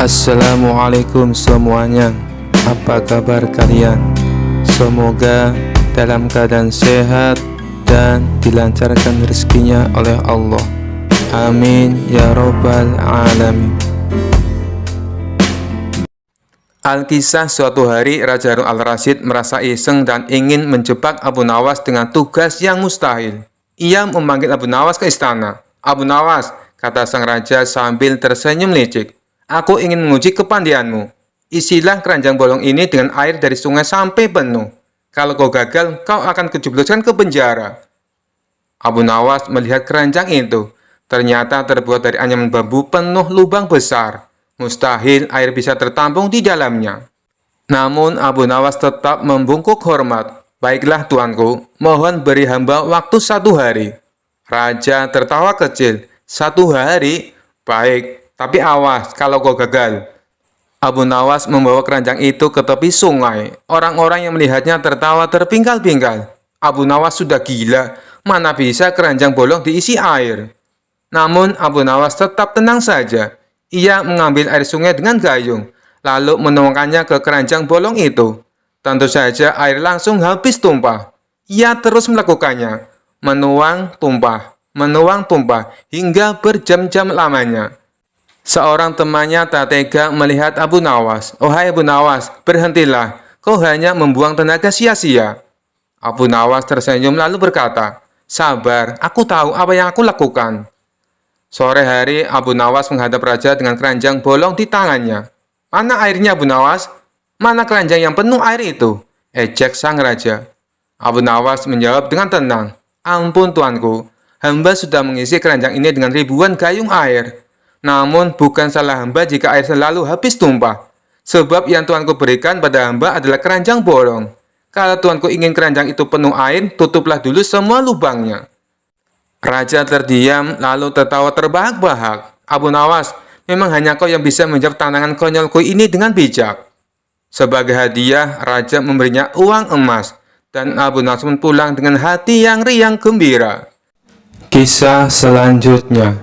Assalamualaikum semuanya. Apa kabar kalian? Semoga dalam keadaan sehat dan dilancarkan rezekinya oleh Allah. Amin ya robbal alamin. Alkisah suatu hari Raja Harun al-Rasyid merasa iseng dan ingin menjebak Abu Nawas dengan tugas yang mustahil. Ia memanggil Abu Nawas ke istana. "Abu Nawas," kata sang raja sambil tersenyum licik, "aku ingin menguji kepandianmu. Isilah keranjang bolong ini dengan air dari sungai sampai penuh. Kalau kau gagal, kau akan kujebloskan ke penjara." Abu Nawas melihat keranjang itu. Ternyata terbuat dari anyaman bambu penuh lubang besar. Mustahil air bisa tertampung di dalamnya. Namun Abu Nawas tetap membungkuk hormat. "Baiklah tuanku, mohon beri hamba waktu 1 hari." Raja tertawa kecil. "1 hari? Baik, tapi awas kalau kau gagal." Abu Nawas membawa keranjang itu ke tepi sungai. Orang-orang yang melihatnya tertawa terpingkal-pingkal. Abu Nawas sudah gila, mana bisa keranjang bolong diisi air. Namun Abu Nawas tetap tenang saja. Ia mengambil air sungai dengan gayung, lalu menuangkannya ke keranjang bolong itu. Tentu saja air langsung habis tumpah. Ia terus melakukannya, menuang tumpah, hingga berjam-jam lamanya. Seorang temannya tak tega melihat Abu Nawas. "Ohai Abu Nawas, berhentilah, kau hanya membuang tenaga sia-sia." Abu Nawas tersenyum lalu berkata, "Sabar, aku tahu apa yang aku lakukan." Sore hari, Abu Nawas menghadap raja dengan keranjang bolong di tangannya. "Mana airnya, Abu Nawas? Mana keranjang yang penuh air itu?" ejek sang raja. Abu Nawas menjawab dengan tenang, "Ampun tuanku, hamba sudah mengisi keranjang ini dengan ribuan gayung air. Namun bukan salah hamba jika air selalu habis tumpah. Sebab yang tuanku berikan pada hamba adalah keranjang bolong. Kalau tuanku ingin keranjang itu penuh air, tutuplah dulu semua lubangnya." Raja terdiam lalu tertawa terbahak-bahak. "Abu Nawas, memang hanya kau yang bisa menjawab tantangan konyolku ini dengan bijak." Sebagai hadiah, raja memberinya uang emas, dan Abu Nawas pun pulang dengan hati yang riang gembira. Kisah selanjutnya.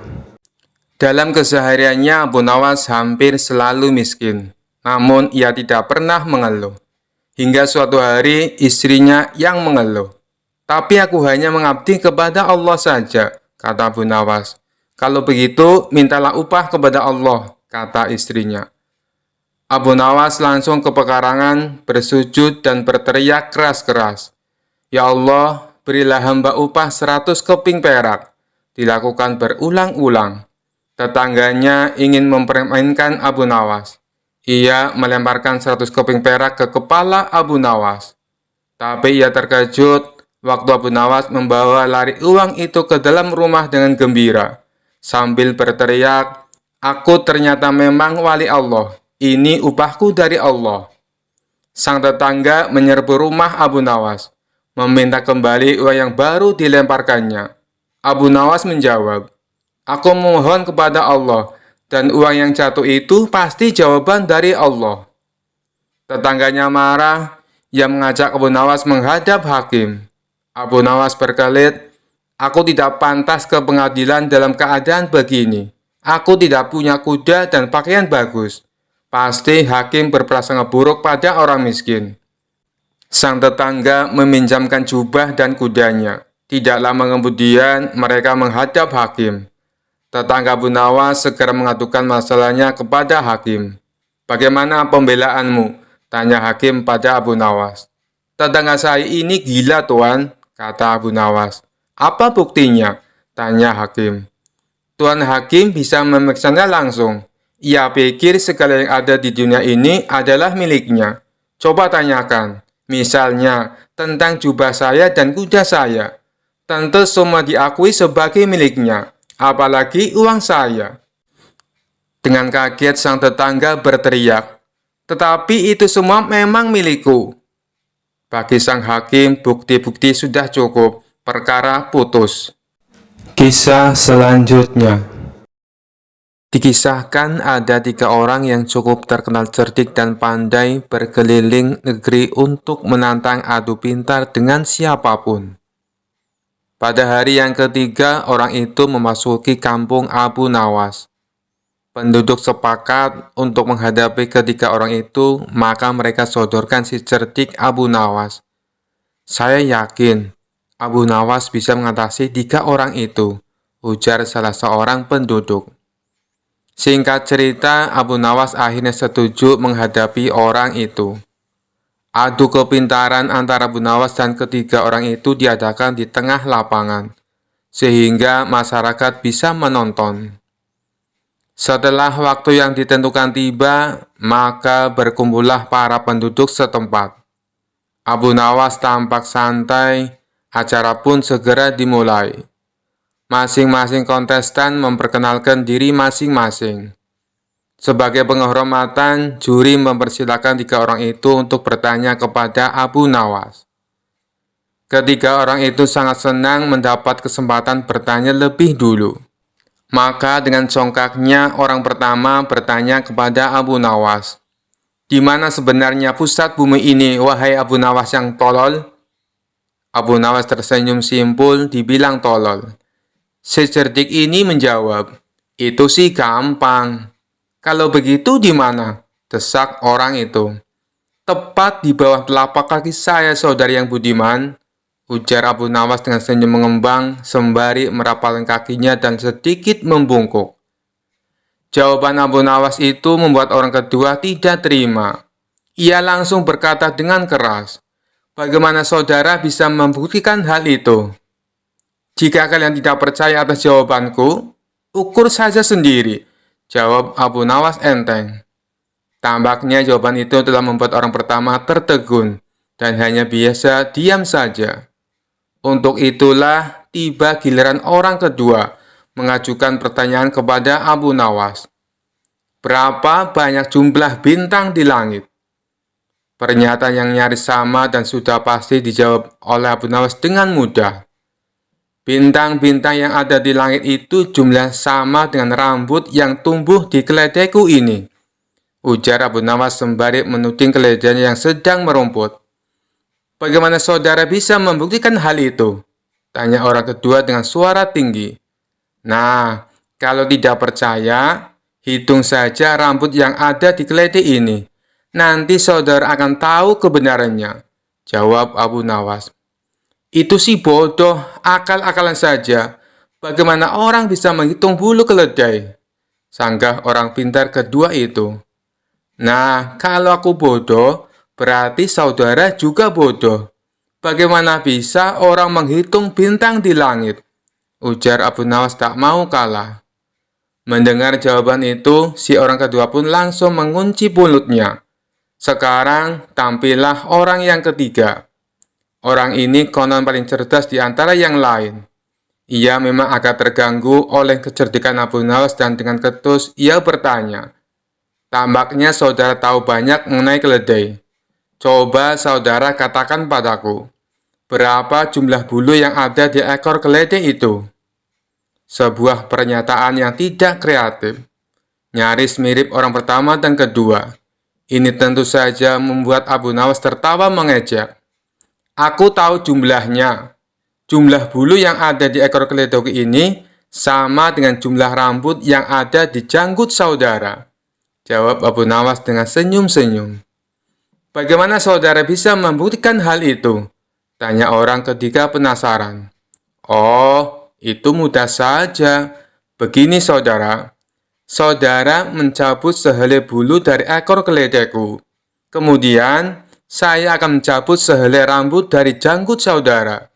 Dalam kesehariannya, Abu Nawas hampir selalu miskin. Namun, ia tidak pernah mengeluh. Hingga suatu hari, istrinya yang mengeluh. "Tapi aku hanya mengabdi kepada Allah saja," kata Abu Nawas. "Kalau begitu, mintalah upah kepada Allah," kata istrinya. Abu Nawas langsung ke pekarangan, bersujud dan berteriak keras-keras, "Ya Allah, berilah hamba upah 100 keping perak." Dilakukan berulang-ulang. Tetangganya ingin mempermainkan Abu Nawas. Ia melemparkan 100 keping perak ke kepala Abu Nawas. Tapi ia terkejut waktu Abu Nawas membawa lari uang itu ke dalam rumah dengan gembira. Sambil berteriak, "Aku ternyata memang wali Allah. Ini upahku dari Allah." Sang tetangga menyerbu rumah Abu Nawas, meminta kembali uang yang baru dilemparkannya. Abu Nawas menjawab, "Aku mohon kepada Allah, dan uang yang jatuh itu pasti jawaban dari Allah." Tetangganya marah, ia mengajak Abu Nawas menghadap hakim. Abu Nawas berkelit, "Aku tidak pantas ke pengadilan dalam keadaan begini. Aku tidak punya kuda dan pakaian bagus. Pasti hakim berprasangka buruk pada orang miskin." Sang tetangga meminjamkan jubah dan kudanya. Tidak lama kemudian, mereka menghadap hakim. Tetangga Abu Nawas segera mengadukan masalahnya kepada hakim. "Bagaimana pembelaanmu?" tanya hakim pada Abu Nawas. "Tetangga saya ini gila, Tuan," kata Abu Nawas. "Apa buktinya?" tanya hakim. "Tuan hakim bisa memeriksanya langsung. Ia pikir segala yang ada di dunia ini adalah miliknya. Coba tanyakan, misalnya tentang jubah saya dan kuda saya. Tentu semua diakui sebagai miliknya. Apalagi uang saya." Dengan kaget sang tetangga berteriak, "Tetapi itu semua memang milikku." Bagi sang hakim, bukti-bukti sudah cukup. Perkara putus. Kisah selanjutnya. Dikisahkan ada 3 orang yang cukup terkenal cerdik dan pandai berkeliling negeri untuk menantang adu pintar dengan siapapun. Pada hari yang ketiga, orang itu memasuki kampung Abu Nawas. Penduduk sepakat untuk menghadapi ketiga orang itu, maka mereka sodorkan si cerdik Abu Nawas. Saya yakin Abu Nawas bisa mengatasi tiga orang itu, ujar salah seorang penduduk. Singkat cerita, Abu Nawas akhirnya setuju menghadapi orang itu. Adu kepintaran antara Abu Nawas dan ketiga orang itu diadakan di tengah lapangan, sehingga masyarakat bisa menonton. Setelah waktu yang ditentukan tiba, maka berkumpullah para penduduk setempat. Abu Nawas tampak santai, acara pun segera dimulai. Masing-masing kontestan memperkenalkan diri masing-masing. Sebagai penghormatan, juri mempersilahkan tiga orang itu untuk bertanya kepada Abu Nawas. Ketiga orang itu sangat senang mendapat kesempatan bertanya lebih dulu. Maka dengan congkaknya orang pertama bertanya kepada Abu Nawas, "Di mana sebenarnya pusat bumi ini, wahai Abu Nawas yang tolol?" Abu Nawas tersenyum simpul, dibilang tolol. Si cerdik ini menjawab, "Itu sih gampang." "Kalau begitu di mana?" desak orang itu. "Tepat di bawah telapak kaki saya, saudari yang budiman," ujar Abu Nawas dengan senyum mengembang sembari merapalkan kakinya dan sedikit membungkuk. Jawaban Abu Nawas itu membuat orang kedua tidak terima. Ia langsung berkata dengan keras, "Bagaimana saudara bisa membuktikan hal itu? Jika kalian tidak percaya atas jawabanku, ukur saja sendiri," jawab Abu Nawas enteng. Tampaknya jawaban itu telah membuat orang pertama tertegun dan hanya biasa diam saja. Untuk itulah tiba giliran orang kedua mengajukan pertanyaan kepada Abu Nawas. "Berapa banyak jumlah bintang di langit?" Pernyataan yang nyaris sama dan sudah pasti dijawab oleh Abu Nawas dengan mudah. "Bintang-bintang yang ada di langit itu jumlah sama dengan rambut yang tumbuh di keledaiku ini," ujar Abu Nawas sembari menuding keledainya yang sedang merumput. "Bagaimana saudara bisa membuktikan hal itu?" tanya orang kedua dengan suara tinggi. "Nah, kalau tidak percaya, hitung saja rambut yang ada di keledai ini. Nanti saudara akan tahu kebenarannya," jawab Abu Nawas. "Itu sih bodoh, akal-akalan saja. Bagaimana orang bisa menghitung bulu keledai?" sanggah orang pintar kedua itu. "Nah, kalau aku bodoh, berarti saudara juga bodoh. Bagaimana bisa orang menghitung bintang di langit?" ujar Abu Nawas tak mau kalah. Mendengar jawaban itu, si orang kedua pun langsung mengunci mulutnya. Sekarang tampillah orang yang ketiga. Orang ini konon paling cerdas di antara yang lain. Ia memang agak terganggu oleh kecerdikan Abu Nawas dan dengan ketus ia bertanya, "Tampaknya saudara tahu banyak mengenai keledai. Coba saudara katakan padaku, berapa jumlah bulu yang ada di ekor keledai itu?" Sebuah pernyataan yang tidak kreatif, nyaris mirip orang pertama dan kedua. Ini tentu saja membuat Abu Nawas tertawa mengejek. "Aku tahu jumlahnya. Jumlah bulu yang ada di ekor keledai ini sama dengan jumlah rambut yang ada di janggut saudara," jawab Abu Nawas dengan senyum-senyum. "Bagaimana saudara bisa membuktikan hal itu?" tanya orang ketiga penasaran. "Oh, itu mudah saja. Begini saudara, saudara mencabut sehelai bulu dari ekor keledaiku. Kemudian, saya akan mencabut sehelai rambut dari janggut saudara.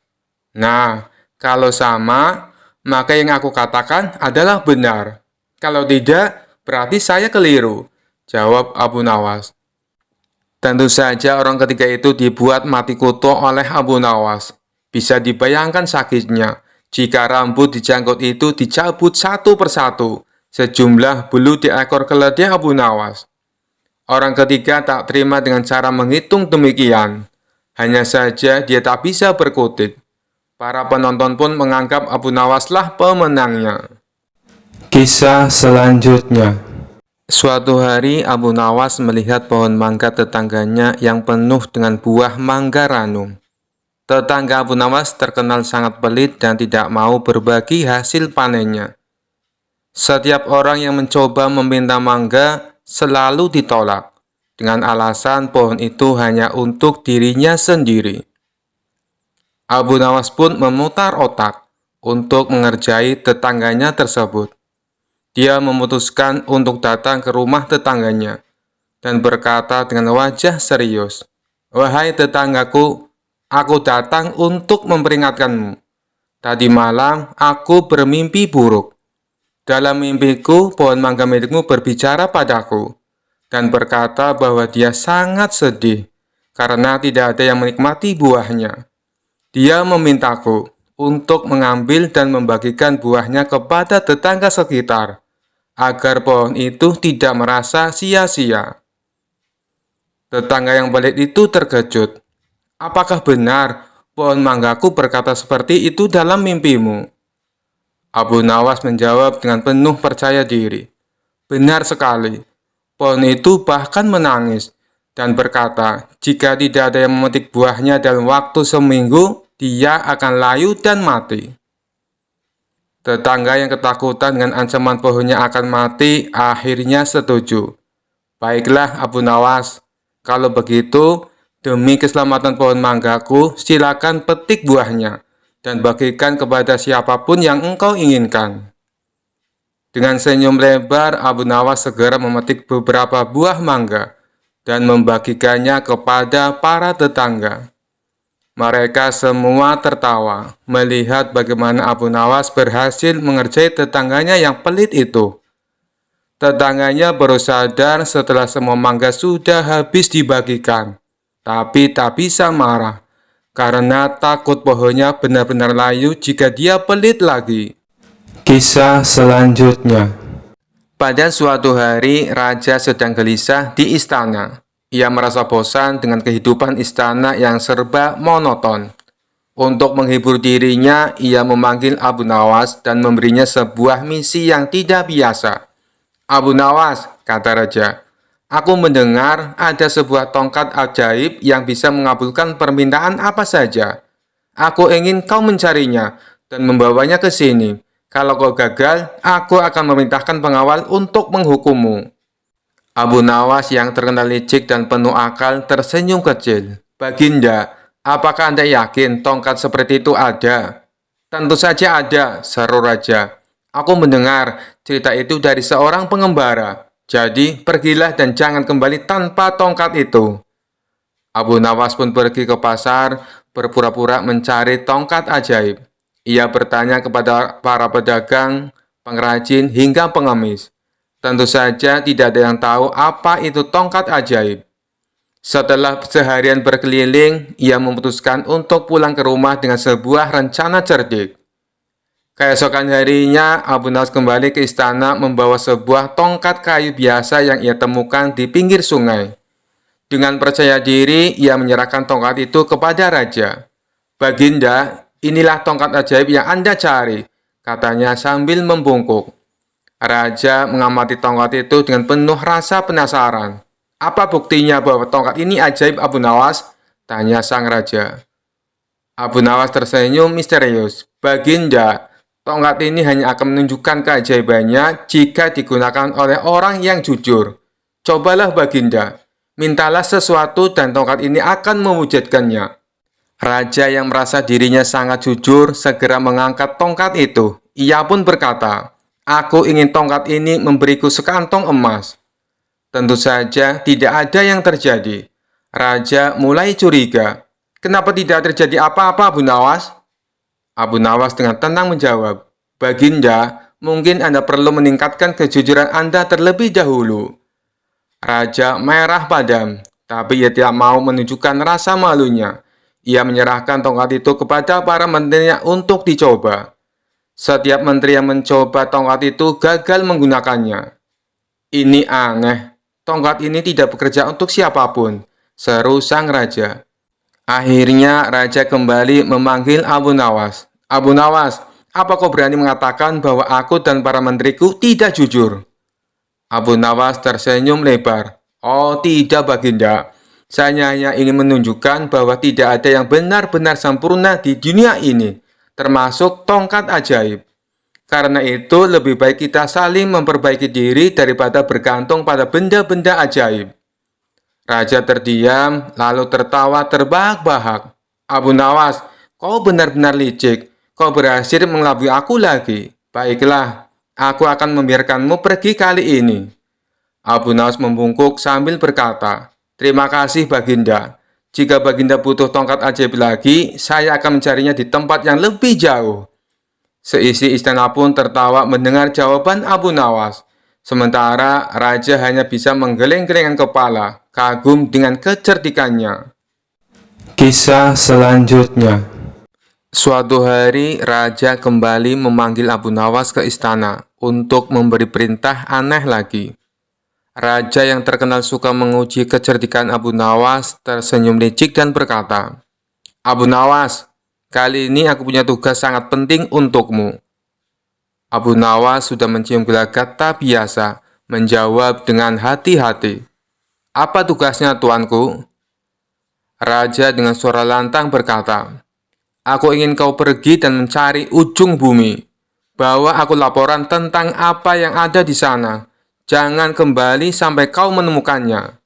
Nah, kalau sama, maka yang aku katakan adalah benar. Kalau tidak, berarti saya keliru," jawab Abu Nawas. Tentu saja orang ketiga itu dibuat mati kutu oleh Abu Nawas. Bisa dibayangkan sakitnya jika rambut di janggut itu dicabut satu persatu, sejumlah bulu di ekor keledai Abu Nawas. Orang ketiga tak terima dengan cara menghitung demikian. Hanya saja dia tak bisa berkutik. Para penonton pun menganggap Abu Nawaslah pemenangnya. Kisah selanjutnya. Suatu hari Abu Nawas melihat pohon mangga tetangganya yang penuh dengan buah mangga ranum. Tetangga Abu Nawas terkenal sangat pelit dan tidak mau berbagi hasil panennya. Setiap orang yang mencoba meminta mangga selalu ditolak dengan alasan pohon itu hanya untuk dirinya sendiri. Abu Nawas pun memutar otak untuk mengerjai tetangganya tersebut. Dia memutuskan untuk datang ke rumah tetangganya dan berkata dengan wajah serius, "Wahai tetanggaku, aku datang untuk memperingatkanmu. Tadi malam aku bermimpi buruk. Dalam mimpiku, pohon mangga milikmu berbicara padaku dan berkata bahwa dia sangat sedih karena tidak ada yang menikmati buahnya. Dia memintaku untuk mengambil dan membagikan buahnya kepada tetangga sekitar, agar pohon itu tidak merasa sia-sia." Tetangga yang pelit itu terkejut. "Apakah benar pohon manggaku berkata seperti itu dalam mimpimu?" Abu Nawas menjawab dengan penuh percaya diri. "Benar sekali." Pohon itu bahkan menangis dan berkata, jika tidak ada yang memetik buahnya dalam waktu seminggu, dia akan layu dan mati. Tetangga yang ketakutan dengan ancaman pohonnya akan mati akhirnya setuju. "Baiklah Abu Nawas, kalau begitu demi keselamatan pohon manggaku, silakan petik buahnya dan bagikan kepada siapapun yang engkau inginkan." Dengan senyum lebar, Abu Nawas segera memetik beberapa buah mangga dan membagikannya kepada para tetangga. Mereka semua tertawa melihat bagaimana Abu Nawas berhasil mengerjai tetangganya yang pelit itu. Tetangganya baru sadar setelah semua mangga sudah habis dibagikan, tapi tak bisa marah karena takut pohonnya benar-benar layu jika dia pelit lagi. Kisah selanjutnya. Pada suatu hari, raja sedang gelisah di istana. Ia merasa bosan dengan kehidupan istana yang serba monoton. Untuk menghibur dirinya, ia memanggil Abu Nawas dan memberinya sebuah misi yang tidak biasa. "Abu Nawas," kata raja, "aku mendengar ada sebuah tongkat ajaib yang bisa mengabulkan permintaan apa saja. Aku ingin kau mencarinya dan membawanya ke sini. Kalau kau gagal, aku akan memerintahkan pengawal untuk menghukummu." Abu Nawas yang terkenal licik dan penuh akal tersenyum kecil. "Baginda, apakah Anda yakin tongkat seperti itu ada?" "Tentu saja ada," seru raja. "Aku mendengar cerita itu dari seorang pengembara. Jadi, pergilah dan jangan kembali tanpa tongkat itu." Abu Nawas pun pergi ke pasar, berpura-pura mencari tongkat ajaib. Ia bertanya kepada para pedagang, pengrajin, hingga pengemis. Tentu saja tidak ada yang tahu apa itu tongkat ajaib. Setelah seharian berkeliling, ia memutuskan untuk pulang ke rumah dengan sebuah rencana cerdik. Keesokan harinya, Abu Nawas kembali ke istana membawa sebuah tongkat kayu biasa yang ia temukan di pinggir sungai. Dengan percaya diri, ia menyerahkan tongkat itu kepada raja. "Baginda, inilah tongkat ajaib yang Anda cari," katanya sambil membungkuk. Raja mengamati tongkat itu dengan penuh rasa penasaran. "Apa buktinya bahwa tongkat ini ajaib, Abu Nawas?" tanya sang raja. Abu Nawas tersenyum misterius. "Baginda, tongkat ini hanya akan menunjukkan keajaibannya jika digunakan oleh orang yang jujur. Cobalah Baginda, mintalah sesuatu dan tongkat ini akan mewujudkannya." Raja yang merasa dirinya sangat jujur segera mengangkat tongkat itu. Ia pun berkata, "Aku ingin tongkat ini memberiku sekantong emas." Tentu saja tidak ada yang terjadi. Raja mulai curiga. "Kenapa tidak terjadi apa-apa, Abu Nawas?" Abu Nawas dengan tenang menjawab, "Baginda, mungkin Anda perlu meningkatkan kejujuran Anda terlebih dahulu." Raja merah padam, tapi ia tidak mau menunjukkan rasa malunya. Ia menyerahkan tongkat itu kepada para menterinya untuk dicoba. Setiap menteri yang mencoba tongkat itu gagal menggunakannya. "Ini aneh, tongkat ini tidak bekerja untuk siapapun," seru sang raja. Akhirnya raja kembali memanggil Abu Nawas. "Abu Nawas, apa kau berani mengatakan bahwa aku dan para menteriku tidak jujur?" Abu Nawas tersenyum lebar. "Oh tidak Baginda, saya hanya ingin menunjukkan bahwa tidak ada yang benar-benar sempurna di dunia ini, termasuk tongkat ajaib. Karena itu, lebih baik kita saling memperbaiki diri daripada bergantung pada benda-benda ajaib. Raja terdiam, lalu tertawa terbahak-bahak. Abu Nawas, kau benar-benar licik. Kau berhasil mengelabui aku lagi. Baiklah, aku akan membiarkanmu pergi kali ini. Abu Nawas membungkuk sambil berkata, "Terima kasih, Baginda. Jika Baginda butuh tongkat ajaib lagi, saya akan mencarinya di tempat yang lebih jauh." Seisi istana pun tertawa mendengar jawaban Abu Nawas. Sementara raja hanya bisa menggeleng-gelengkan kepala, kagum dengan kecerdikannya. Kisah selanjutnya. Suatu hari, raja kembali memanggil Abu Nawas ke istana untuk memberi perintah aneh lagi. Raja yang terkenal suka menguji kecerdikan Abu Nawas tersenyum licik dan berkata, "Abu Nawas, kali ini aku punya tugas sangat penting untukmu." Abu Nawas sudah mencium gelagat tak biasa, menjawab dengan hati-hati, "Apa tugasnya, tuanku?" Raja dengan suara lantang berkata, "Aku ingin kau pergi dan mencari ujung bumi. Bawa aku laporan tentang apa yang ada di sana. Jangan kembali sampai kau menemukannya."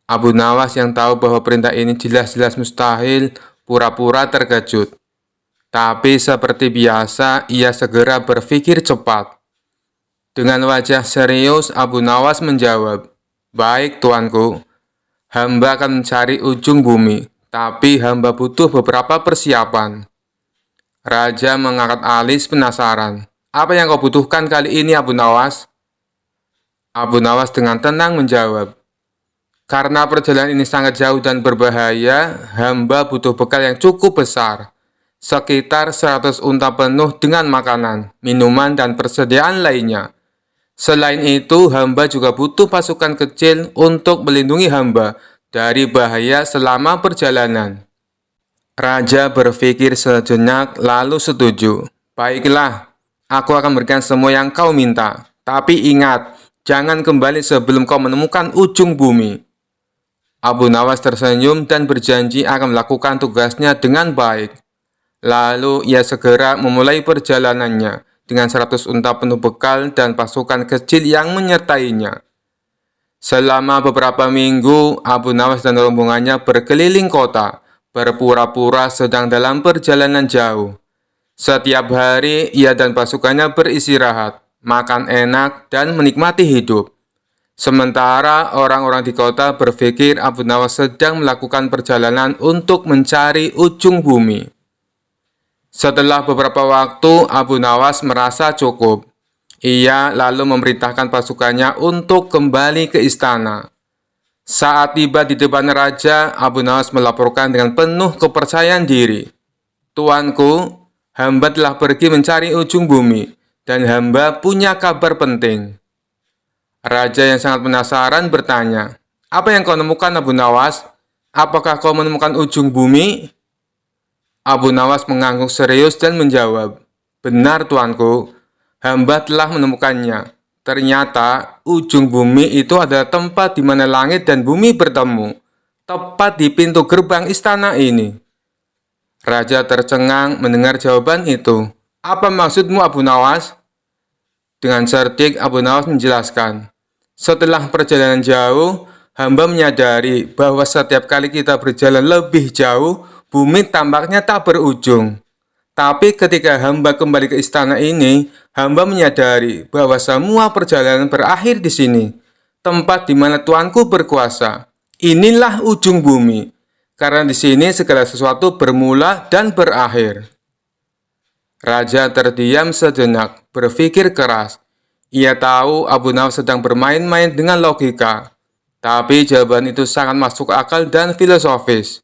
Abu Nawas yang tahu bahwa perintah ini jelas-jelas mustahil, pura-pura terkejut. Tapi seperti biasa, ia segera berpikir cepat. Dengan wajah serius, Abu Nawas menjawab, "Baik, tuanku. Hamba akan mencari ujung bumi, tapi hamba butuh beberapa persiapan." Raja mengangkat alis penasaran. "Apa yang kau butuhkan kali ini, Abu Nawas?" Abu Nawas dengan tenang menjawab, "Karena perjalanan ini sangat jauh dan berbahaya, hamba butuh bekal yang cukup besar. Sekitar 100 unta penuh dengan makanan, minuman, dan persediaan lainnya. Selain itu, hamba juga butuh pasukan kecil untuk melindungi hamba dari bahaya selama perjalanan." Raja berpikir sejenak lalu setuju. "Baiklah, aku akan memberikan semua yang kau minta. Tapi ingat, jangan kembali sebelum kau menemukan ujung bumi." Abu Nawas tersenyum dan berjanji akan melakukan tugasnya dengan baik. Lalu ia segera memulai perjalanannya dengan 100 unta penuh bekal dan pasukan kecil yang menyertainya. Selama beberapa minggu, Abu Nawas dan rombongannya berkeliling kota, berpura-pura sedang dalam perjalanan jauh. Setiap hari, ia dan pasukannya beristirahat, makan enak, dan menikmati hidup. Sementara orang-orang di kota berpikir Abu Nawas sedang melakukan perjalanan untuk mencari ujung bumi. Setelah beberapa waktu, Abu Nawas merasa cukup. Ia lalu memerintahkan pasukannya untuk kembali ke istana. Saat tiba di depan raja, Abu Nawas melaporkan dengan penuh kepercayaan diri, "Tuanku, hamba telah pergi mencari ujung bumi, dan hamba punya kabar penting." Raja yang sangat penasaran bertanya, "Apa yang kau nemukan, Abu Nawas? Apakah kau menemukan ujung bumi?" Abu Nawas mengangguk serius dan menjawab, "Benar, tuanku. Hamba telah menemukannya. Ternyata ujung bumi itu adalah tempat di mana langit dan bumi bertemu, tepat di pintu gerbang istana ini." Raja tercengang mendengar jawaban itu. "Apa maksudmu, Abu Nawas?" Dengan cerdik, Abu Nawas menjelaskan, "Setelah perjalanan jauh, hamba menyadari bahwa setiap kali kita berjalan lebih jauh, bumi tampaknya tak berujung. Tapi ketika hamba kembali ke istana ini, hamba menyadari bahwa semua perjalanan berakhir di sini, tempat di mana Tuanku berkuasa. Inilah ujung bumi, karena di sini segala sesuatu bermula dan berakhir." Raja terdiam sejenak, berpikir keras. Ia tahu Abu Nawas sedang bermain-main dengan logika, tapi jawaban itu sangat masuk akal dan filosofis.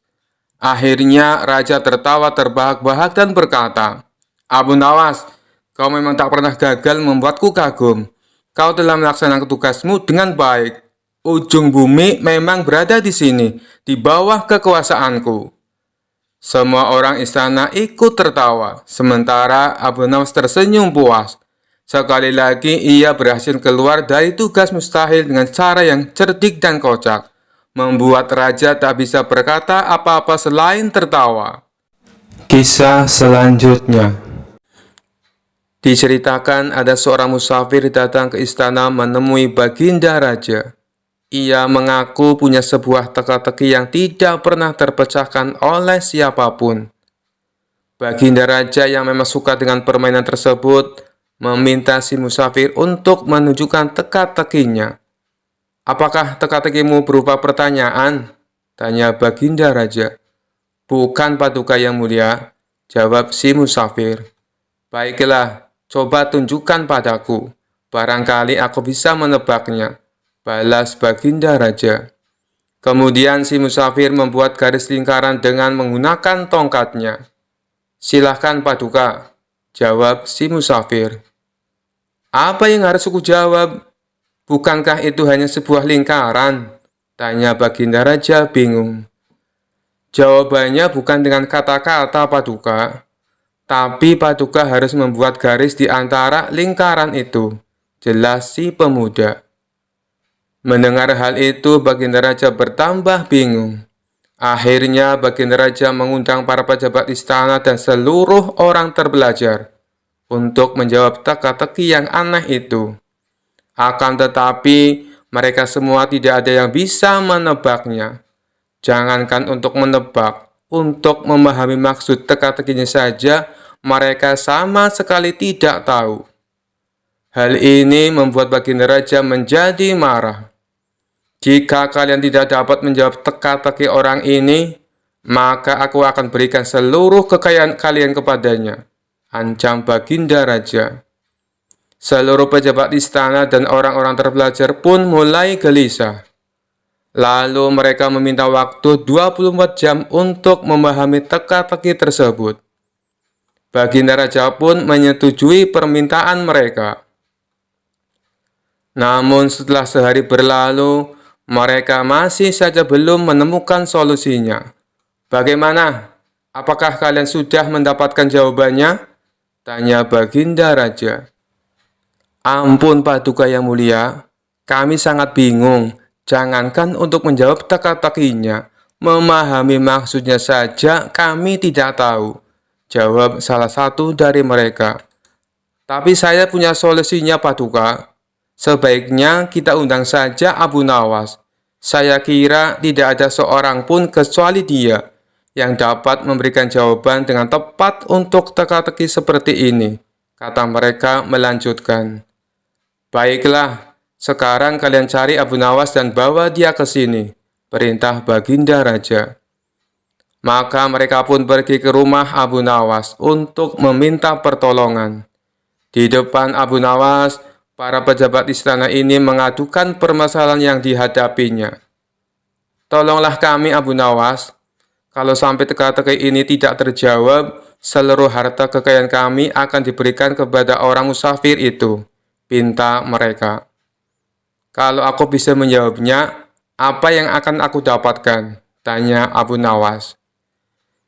Akhirnya raja tertawa terbahak-bahak dan berkata, "Abu Nawas, kau memang tak pernah gagal membuatku kagum. Kau telah melaksanakan tugasmu dengan baik. Ujung bumi memang berada di sini, di bawah kekuasaanku." Semua orang istana ikut tertawa, sementara Abu Nawas tersenyum puas. Sekali lagi ia berhasil keluar dari tugas mustahil dengan cara yang cerdik dan kocak, membuat raja tak bisa berkata apa-apa selain tertawa. Kisah selanjutnya. Diceritakan ada seorang musafir datang ke istana menemui Baginda Raja. Ia mengaku punya sebuah teka-teki yang tidak pernah terpecahkan oleh siapapun. Baginda Raja yang memang suka dengan permainan tersebut meminta si musafir untuk menunjukkan teka-tekinya. "Apakah teka-tekimu berupa pertanyaan?" tanya Baginda Raja. "Bukan, Paduka Yang Mulia," jawab si musafir. "Baiklah, coba tunjukkan padaku. Barangkali aku bisa menebaknya," balas Baginda Raja. Kemudian si musafir membuat garis lingkaran dengan menggunakan tongkatnya. "Silahkan, Paduka," jawab si musafir. "Apa yang harus aku jawab? Bukankah itu hanya sebuah lingkaran?" tanya Baginda Raja bingung. "Jawabannya bukan dengan kata-kata, Paduka. Tapi Paduka harus membuat garis di antara lingkaran itu," jelas si pemuda. Mendengar hal itu, Baginda Raja bertambah bingung. Akhirnya Baginda Raja mengundang para pejabat istana dan seluruh orang terbelajar untuk menjawab teka-teki yang aneh itu. Akan tetapi, mereka semua tidak ada yang bisa menebaknya. Jangankan untuk menebak, untuk memahami maksud teka-tekinya saja, mereka sama sekali tidak tahu. Hal ini membuat Baginda Raja menjadi marah. "Jika kalian tidak dapat menjawab teka-teki orang ini, maka aku akan berikan seluruh kekayaan kalian kepadanya," ancam Baginda Raja. Seluruh pejabat istana dan orang-orang terbelajar pun mulai gelisah. Lalu mereka meminta waktu 24 jam untuk memahami teka-teki tersebut. Baginda Raja pun menyetujui permintaan mereka. Namun setelah sehari berlalu, mereka masih saja belum menemukan solusinya. "Bagaimana? Apakah kalian sudah mendapatkan jawabannya?" tanya Baginda Raja. "Ampun, Paduka Yang Mulia, kami sangat bingung. Jangankan untuk menjawab teka-tekinya, memahami maksudnya saja kami tidak tahu," jawab salah satu dari mereka. "Tapi saya punya solusinya, Paduka. Sebaiknya kita undang saja Abu Nawas. Saya kira tidak ada seorang pun kecuali dia yang dapat memberikan jawaban dengan tepat untuk teka-teki seperti ini," kata mereka melanjutkan. "Baiklah, sekarang kalian cari Abu Nawas dan bawa dia ke sini," perintah Baginda Raja. Maka mereka pun pergi ke rumah Abu Nawas untuk meminta pertolongan. Di depan Abu Nawas, para pejabat istana ini mengadukan permasalahan yang dihadapinya. "Tolonglah kami, Abu Nawas. Kalau sampai teka-teki ini tidak terjawab, seluruh harta kekayaan kami akan diberikan kepada orang musafir itu," pinta mereka. "Kalau aku bisa menjawabnya, apa yang akan aku dapatkan?" tanya Abu Nawas.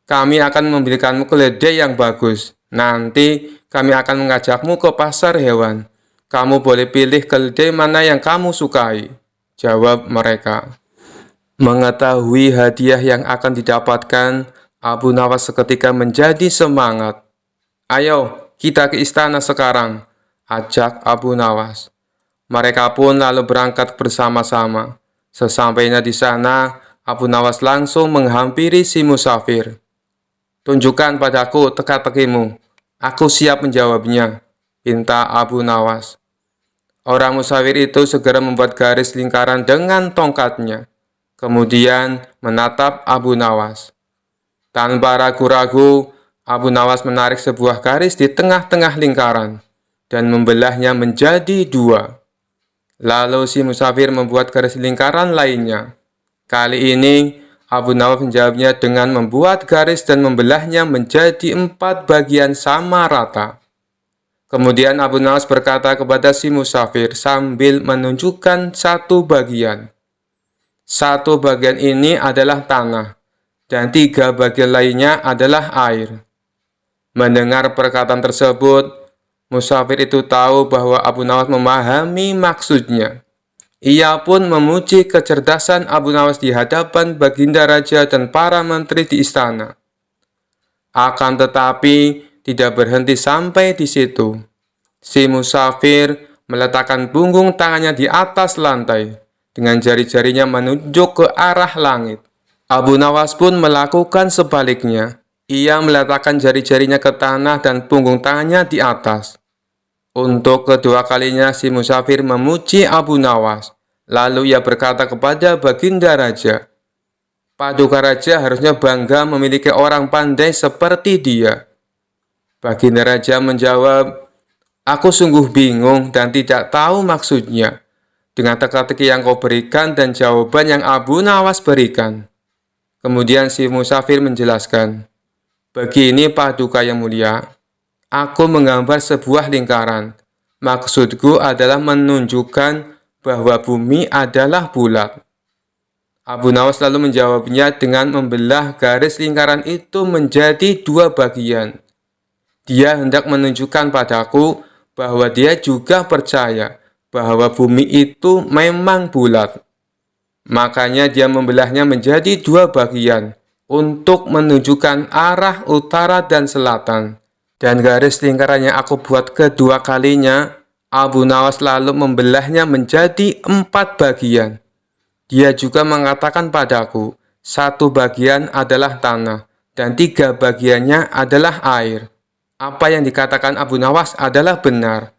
"Kami akan memberikanmu keledai yang bagus. Nanti kami akan mengajakmu ke pasar hewan. Kamu boleh pilih keledai mana yang kamu sukai," jawab mereka. Mengetahui hadiah yang akan didapatkan, Abu Nawas seketika menjadi semangat. "Ayo, kita ke istana sekarang," ajak Abu Nawas. Mereka pun lalu berangkat bersama-sama. Sesampainya di sana, Abu Nawas langsung menghampiri si musafir. "Tunjukkan padaku teka-tekimu. Aku siap menjawabnya," pinta Abu Nawas. Orang musafir itu segera membuat garis lingkaran dengan tongkatnya. Kemudian menatap Abu Nawas. Tanpa ragu-ragu, Abu Nawas menarik sebuah garis di tengah-tengah lingkaran dan membelahnya menjadi dua. Lalu si musafir membuat garis lingkaran lainnya. Kali ini, Abu Nawas menjawabnya dengan membuat garis dan membelahnya menjadi 4 bagian sama rata. Kemudian Abu Nawas berkata kepada si musafir sambil menunjukkan satu bagian. "Satu bagian ini adalah tanah, dan 3 bagian lainnya adalah air." Mendengar perkataan tersebut, musafir itu tahu bahwa Abu Nawas memahami maksudnya. Ia pun memuji kecerdasan Abu Nawas di hadapan Baginda Raja dan para menteri di istana. Akan tetapi, tidak berhenti sampai di situ. Si musafir meletakkan punggung tangannya di atas lantai, dengan jari-jarinya menunjuk ke arah langit. Abu Nawas pun melakukan sebaliknya. Ia meletakkan jari-jarinya ke tanah dan punggung tangannya di atas. Untuk kedua kalinya si musafir memuji Abu Nawas. Lalu ia berkata kepada Baginda Raja, "Paduka Raja harusnya bangga memiliki orang pandai seperti dia." Baginda Raja menjawab, "Aku sungguh bingung dan tidak tahu maksudnya dengan teka-teki yang kau berikan dan jawaban yang Abu Nawas berikan." Kemudian si musafir menjelaskan, "Begini Paduka yang mulia, aku menggambar sebuah lingkaran. Maksudku adalah menunjukkan bahwa bumi adalah bulat." Abu Nawas lalu menjawabnya dengan membelah garis lingkaran itu menjadi dua bagian. Dia hendak menunjukkan padaku bahwa dia juga percaya bahwa bumi itu memang bulat. Makanya dia membelahnya menjadi dua bagian untuk menunjukkan arah utara dan selatan. Dan garis lingkaran yang aku buat kedua kalinya, Abu Nawas lalu membelahnya menjadi 4 bagian. Dia juga mengatakan padaku, satu bagian adalah tanah dan 3 bagiannya adalah air. Apa yang dikatakan Abu Nawas adalah benar.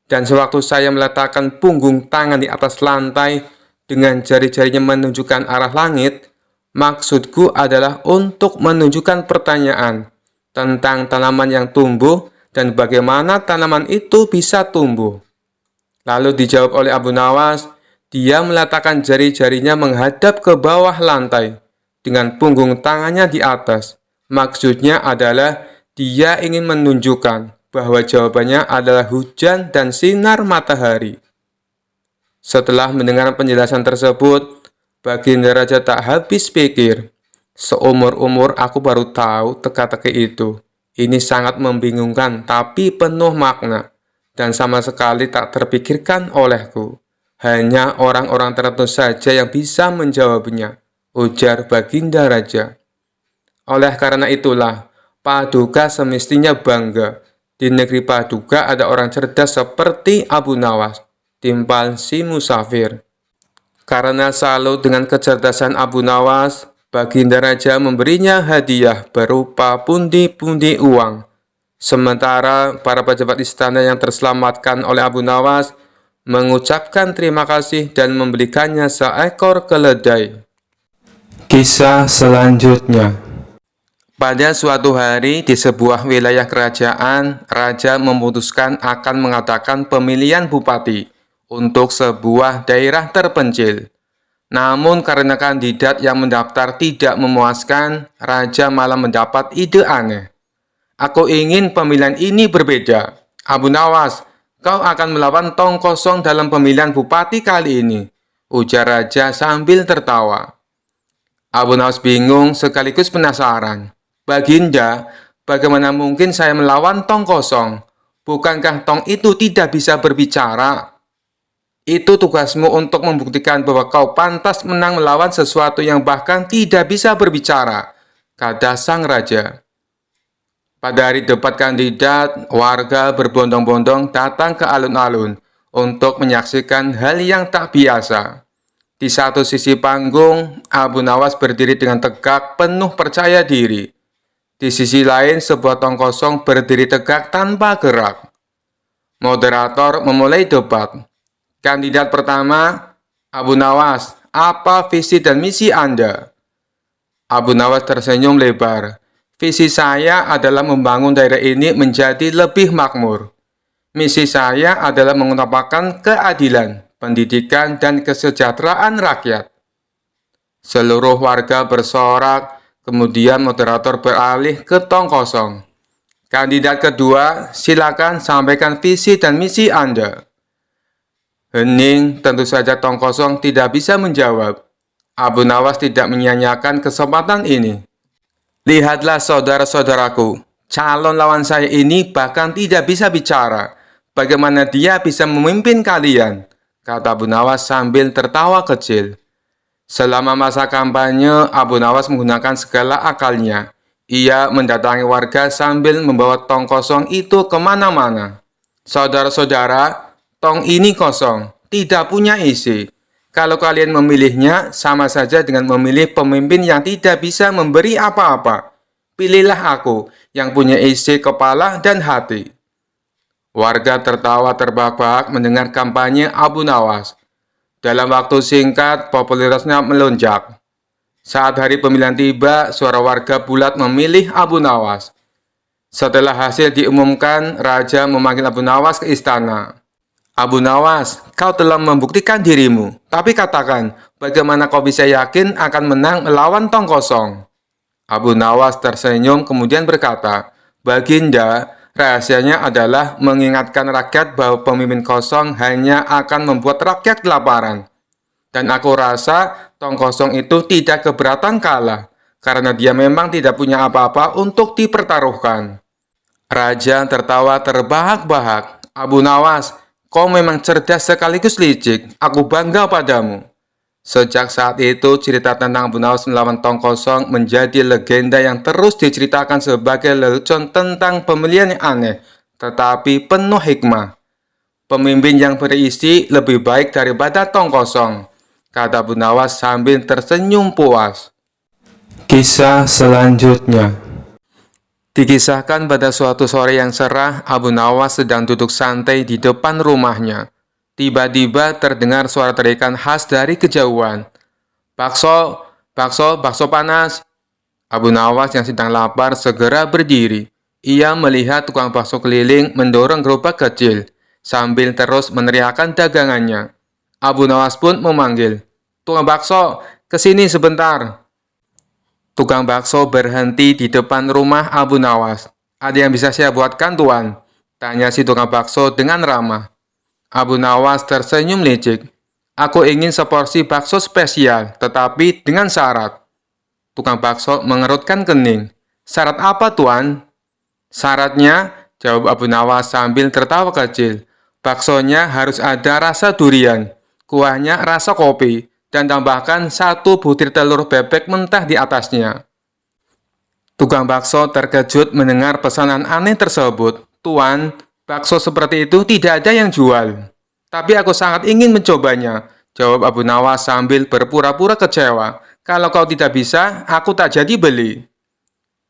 Dan sewaktu saya meletakkan punggung tangan di atas lantai dengan jari-jarinya menunjukkan arah langit, maksudku adalah untuk menunjukkan pertanyaan tentang tanaman yang tumbuh dan bagaimana tanaman itu bisa tumbuh. Lalu dijawab oleh Abu Nawas, dia meletakkan jari-jarinya menghadap ke bawah lantai dengan punggung tangannya di atas. Maksudnya adalah dia ingin menunjukkan bahwa jawabannya adalah hujan dan sinar matahari. Setelah mendengar penjelasan tersebut, Baginda Raja tak habis pikir. Seumur-umur aku baru tahu teka-teki itu. Ini sangat membingungkan tapi penuh makna dan sama sekali tak terpikirkan olehku. Hanya orang-orang tertentu saja yang bisa menjawabnya, ujar Baginda Raja. Oleh karena itulah, Paduka semestinya bangga. Di negeri Paduka ada orang cerdas seperti Abu Nawas, timpal si musafir. Karena salut dengan kecerdasan Abu Nawas, Baginda Raja memberinya hadiah berupa pundi-pundi uang. Sementara para pejabat istana yang terselamatkan oleh Abu Nawas mengucapkan terima kasih dan memberikannya seekor keledai. Kisah selanjutnya. Pada suatu hari di sebuah wilayah kerajaan, raja memutuskan akan mengadakan pemilihan bupati untuk sebuah daerah terpencil. Namun karena kandidat yang mendaftar tidak memuaskan, raja malah mendapat ide aneh. "Aku ingin pemilihan ini berbeda. Abu Nawas, kau akan melawan tong kosong dalam pemilihan bupati kali ini," ujar raja sambil tertawa. Abu Nawas bingung sekaligus penasaran. "Baginda, bagaimana mungkin saya melawan tong kosong? Bukankah tong itu tidak bisa berbicara?" "Itu tugasmu untuk membuktikan bahwa kau pantas menang melawan sesuatu yang bahkan tidak bisa berbicara," kata sang raja. Pada hari debat kandidat, warga berbondong-bondong datang ke alun-alun untuk menyaksikan hal yang tak biasa. Di satu sisi panggung, Abu Nawas berdiri dengan tegak penuh percaya diri. Di sisi lain, sebuah tong kosong berdiri tegak tanpa gerak. Moderator memulai debat. Kandidat pertama, Abu Nawas, apa visi dan misi Anda? Abu Nawas tersenyum lebar. "Visi saya adalah membangun daerah ini menjadi lebih makmur. Misi saya adalah mengutamakan keadilan, pendidikan, dan kesejahteraan rakyat." Seluruh warga bersorak, kemudian moderator beralih ke tong kosong. "Kandidat kedua, silakan sampaikan visi dan misi Anda." Hening, tentu saja tong kosong tidak bisa menjawab. Abu Nawas tidak menyia-nyiakan kesempatan ini. "Lihatlah saudara-saudaraku, calon lawan saya ini bahkan tidak bisa bicara. Bagaimana dia bisa memimpin kalian?" kata Abu Nawas sambil tertawa kecil. Selama masa kampanye, Abu Nawas menggunakan segala akalnya. Ia mendatangi warga sambil membawa tong kosong itu kemana-mana. Saudara-saudara, tong ini kosong, tidak punya isi. Kalau kalian memilihnya, sama saja dengan memilih pemimpin yang tidak bisa memberi apa-apa. Pilihlah aku, yang punya isi kepala dan hati. Warga tertawa terbahak-bahak mendengar kampanye Abu Nawas. Dalam waktu singkat, popularitasnya melonjak. Saat hari pemilihan tiba, suara warga bulat memilih Abu Nawas. Setelah hasil diumumkan, Raja memanggil Abu Nawas ke istana. Abu Nawas, kau telah membuktikan dirimu. Tapi katakan, bagaimana kau bisa yakin akan menang melawan tong kosong? Abu Nawas tersenyum kemudian berkata, Baginda, rahasianya adalah mengingatkan rakyat bahwa pemimpin kosong hanya akan membuat rakyat kelaparan. Dan aku rasa tong kosong itu tidak keberatan kalah, karena dia memang tidak punya apa-apa untuk dipertaruhkan. Raja tertawa terbahak-bahak. Abu Nawas, kau memang cerdas sekaligus licik. Aku bangga padamu. Sejak saat itu, cerita tentang Abu Nawas melawan tong kosong menjadi legenda yang terus diceritakan sebagai lelucon tentang pemilihan yang aneh, tetapi penuh hikmah. Pemimpin yang berisi lebih baik daripada tong kosong, kata Abu Nawas sambil tersenyum puas. Kisah selanjutnya. Dikisahkan pada suatu sore yang cerah, Abu Nawas sedang duduk santai di depan rumahnya. Tiba-tiba terdengar suara teriakan khas dari kejauhan. Bakso, bakso, bakso panas. Abu Nawas yang sedang lapar segera berdiri. Ia melihat tukang bakso keliling mendorong gerobak kecil, sambil terus meneriakkan dagangannya. Abu Nawas pun memanggil, Tukang bakso, kesini sebentar. Tukang bakso berhenti di depan rumah Abu Nawas. Ada yang bisa saya buatkan, Tuan? Tanya si tukang bakso dengan ramah. Abu Nawas tersenyum licik. Aku ingin seporsi bakso spesial, tetapi dengan syarat. Tukang bakso mengerutkan kening. Syarat apa, Tuan? Syaratnya, jawab Abu Nawas sambil tertawa kecil. Baksonya harus ada rasa durian, kuahnya rasa kopi, dan tambahkan 1 butir telur bebek mentah di atasnya. Tukang bakso terkejut mendengar pesanan aneh tersebut. Tuan, bakso seperti itu tidak ada yang jual. Tapi aku sangat ingin mencobanya, jawab Abu Nawas sambil berpura-pura kecewa. Kalau kau tidak bisa, aku tak jadi beli.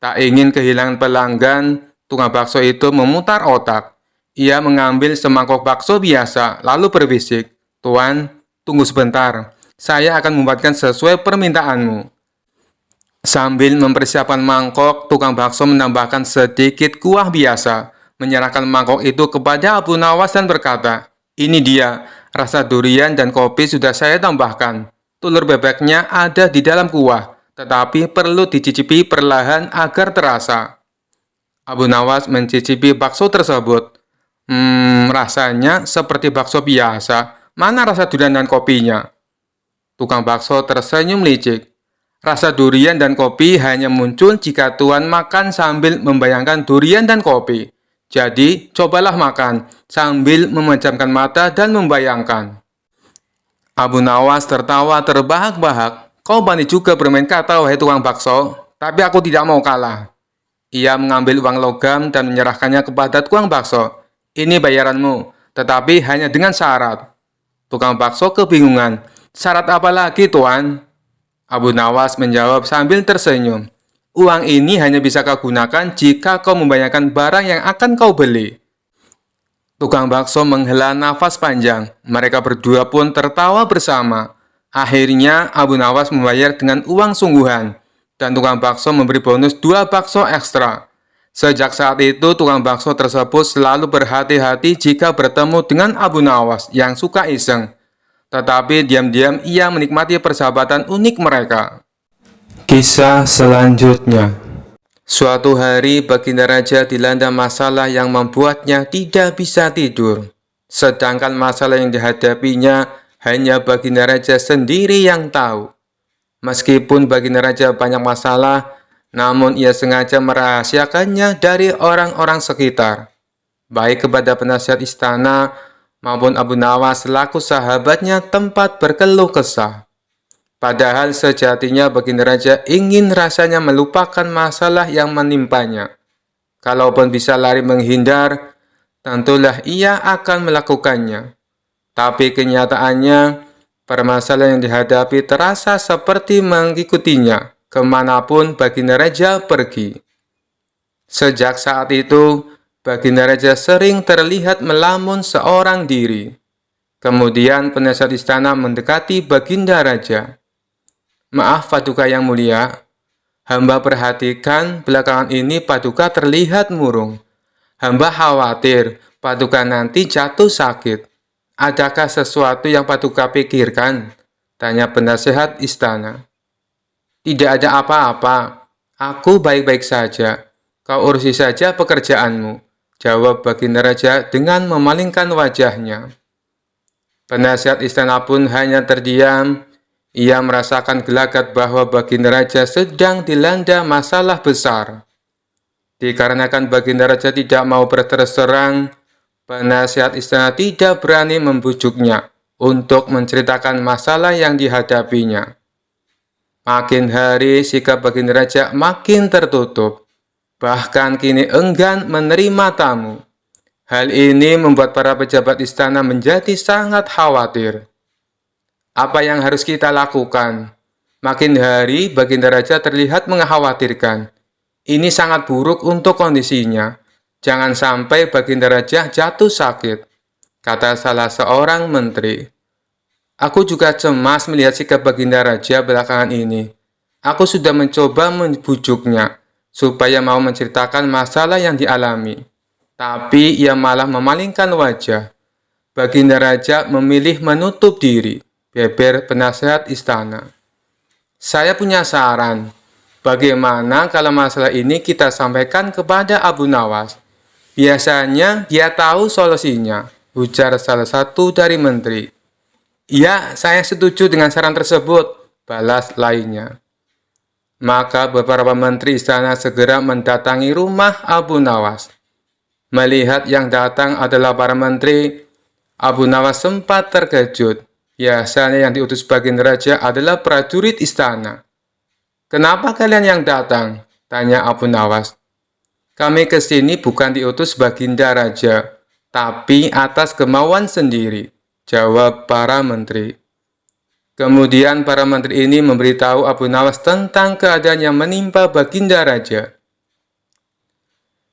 Tak ingin kehilangan pelanggan, tukang bakso itu memutar otak. Ia mengambil semangkok bakso biasa, lalu berbisik, Tuan, tunggu sebentar. Saya akan membuatkan sesuai permintaanmu. Sambil mempersiapkan mangkok, tukang bakso menambahkan sedikit kuah biasa, menyerahkan mangkok itu kepada Abu Nawas dan berkata, ini dia, rasa durian dan kopi sudah saya tambahkan. Telur bebeknya ada di dalam kuah, tetapi perlu dicicipi perlahan agar terasa. Abu Nawas mencicipi bakso tersebut. Rasanya seperti bakso biasa. Mana rasa durian dan kopinya? Tukang bakso tersenyum licik. Rasa durian dan kopi hanya muncul jika Tuan makan sambil membayangkan durian dan kopi. Jadi, cobalah makan sambil memejamkan mata dan membayangkan. Abu Nawas tertawa terbahak-bahak. Kau berani juga bermain kata, wahai tukang bakso. Tapi aku tidak mau kalah. Ia mengambil uang logam dan menyerahkannya kepada tukang bakso. Ini bayaranmu, tetapi hanya dengan syarat. Tukang bakso kebingungan. Syarat apa lagi, Tuan? Abu Nawas menjawab sambil tersenyum. Uang ini hanya bisa kau gunakan jika kau membayangkan barang yang akan kau beli. Tukang bakso menghela nafas panjang. Mereka berdua pun tertawa bersama. Akhirnya Abu Nawas membayar dengan uang sungguhan. Dan tukang bakso memberi bonus 2 bakso ekstra. Sejak saat itu, tukang bakso tersebut selalu berhati-hati jika bertemu dengan Abu Nawas yang suka iseng. Tetapi diam-diam ia menikmati persahabatan unik mereka. Kisah selanjutnya. Suatu hari, Baginda Raja dilanda masalah yang membuatnya tidak bisa tidur. Sedangkan masalah yang dihadapinya hanya Baginda Raja sendiri yang tahu. Meskipun Baginda Raja banyak masalah, namun ia sengaja merahasiakannya dari orang-orang sekitar, baik kepada penasihat istana maupun Abu Nawas selaku sahabatnya tempat berkeluh kesah. Padahal sejatinya Baginda Raja ingin rasanya melupakan masalah yang menimpanya. Kalaupun bisa lari menghindar, tentulah ia akan melakukannya. Tapi kenyataannya, permasalahan yang dihadapi terasa seperti mengikutinya kemanapun Baginda Raja pergi. Sejak saat itu, Baginda Raja sering terlihat melamun seorang diri. Kemudian penasihat istana mendekati Baginda Raja. "Maaf Paduka yang mulia, hamba perhatikan belakangan ini Paduka terlihat murung. Hamba khawatir Paduka nanti jatuh sakit. Adakah sesuatu yang Paduka pikirkan?" tanya penasihat istana. "Tidak ada apa-apa, aku baik-baik saja. Kau urusi saja pekerjaanmu," jawab Baginda Raja dengan memalingkan wajahnya. Penasihat istana pun hanya terdiam. Ia merasakan gelagat bahwa Baginda Raja sedang dilanda masalah besar. Dikarenakan Baginda Raja tidak mau berterus terang, penasihat istana tidak berani membujuknya untuk menceritakan masalah yang dihadapinya. Makin hari sikap Baginda Raja makin tertutup, bahkan kini enggan menerima tamu. Hal ini membuat para pejabat istana menjadi sangat khawatir. Apa yang harus kita lakukan? Makin hari Baginda Raja terlihat mengkhawatirkan. Ini sangat buruk untuk kondisinya. Jangan sampai Baginda Raja jatuh sakit, kata salah seorang menteri. "Aku juga cemas melihat sikap Baginda Raja belakangan ini. Aku sudah mencoba membujuknya supaya mau menceritakan masalah yang dialami. Tapi ia malah memalingkan wajah." Baginda Raja memilih menutup diri, beber penasihat istana. "Saya punya saran. Bagaimana kalau masalah ini kita sampaikan kepada Abu Nawas? Biasanya dia tahu solusinya," ujar salah satu dari menteri. "Ya, saya setuju dengan saran tersebut," balas lainnya. Maka beberapa menteri istana segera mendatangi rumah Abu Nawas. Melihat yang datang adalah para menteri, Abu Nawas sempat terkejut. Biasanya yang diutus Baginda Raja adalah prajurit istana. "Kenapa kalian yang datang?" tanya Abu Nawas. "Kami ke sini bukan diutus Baginda Raja, tapi atas kemauan sendiri," jawab para menteri. Kemudian para menteri ini memberitahu Abu Nawas tentang keadaan yang menimpa Baginda Raja.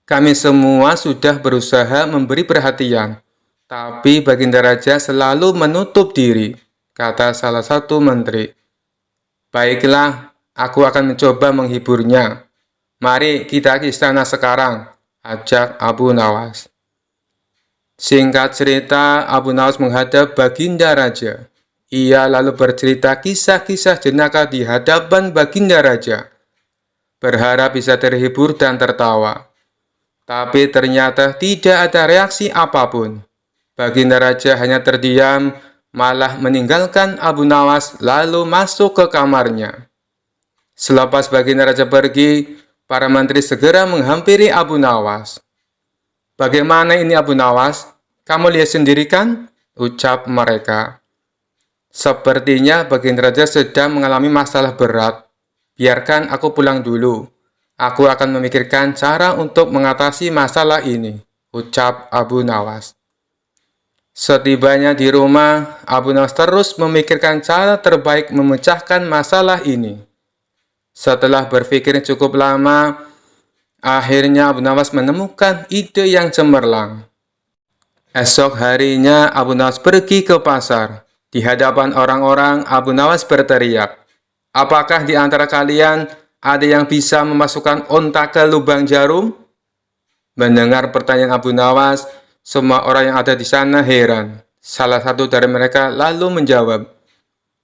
"Kami semua sudah berusaha memberi perhatian, tapi Baginda Raja selalu menutup diri," kata salah satu menteri. "Baiklah, aku akan mencoba menghiburnya. Mari kita ke istana sekarang," ajak Abu Nawas. Singkat cerita, Abu Nawas menghadap Baginda Raja. Ia lalu bercerita kisah-kisah jenaka di hadapan Baginda Raja, berharap bisa terhibur dan tertawa. Tapi ternyata tidak ada reaksi apapun. Baginda Raja hanya terdiam, malah meninggalkan Abu Nawas lalu masuk ke kamarnya. Selepas Baginda Raja pergi, para menteri segera menghampiri Abu Nawas. "Bagaimana ini Abu Nawas? Kamu lihat sendiri kan?" ucap mereka. "Sepertinya Baginda Raja sedang mengalami masalah berat. Biarkan aku pulang dulu. Aku akan memikirkan cara untuk mengatasi masalah ini," ucap Abu Nawas. Setibanya di rumah, Abu Nawas terus memikirkan cara terbaik memecahkan masalah ini. Setelah berpikir cukup lama, akhirnya Abu Nawas menemukan ide yang cemerlang. Esok harinya Abu Nawas pergi ke pasar. Di hadapan orang-orang, Abu Nawas berteriak, "Apakah di antara kalian ada yang bisa memasukkan onta ke lubang jarum?" Mendengar pertanyaan Abu Nawas, semua orang yang ada di sana heran. Salah satu dari mereka lalu menjawab,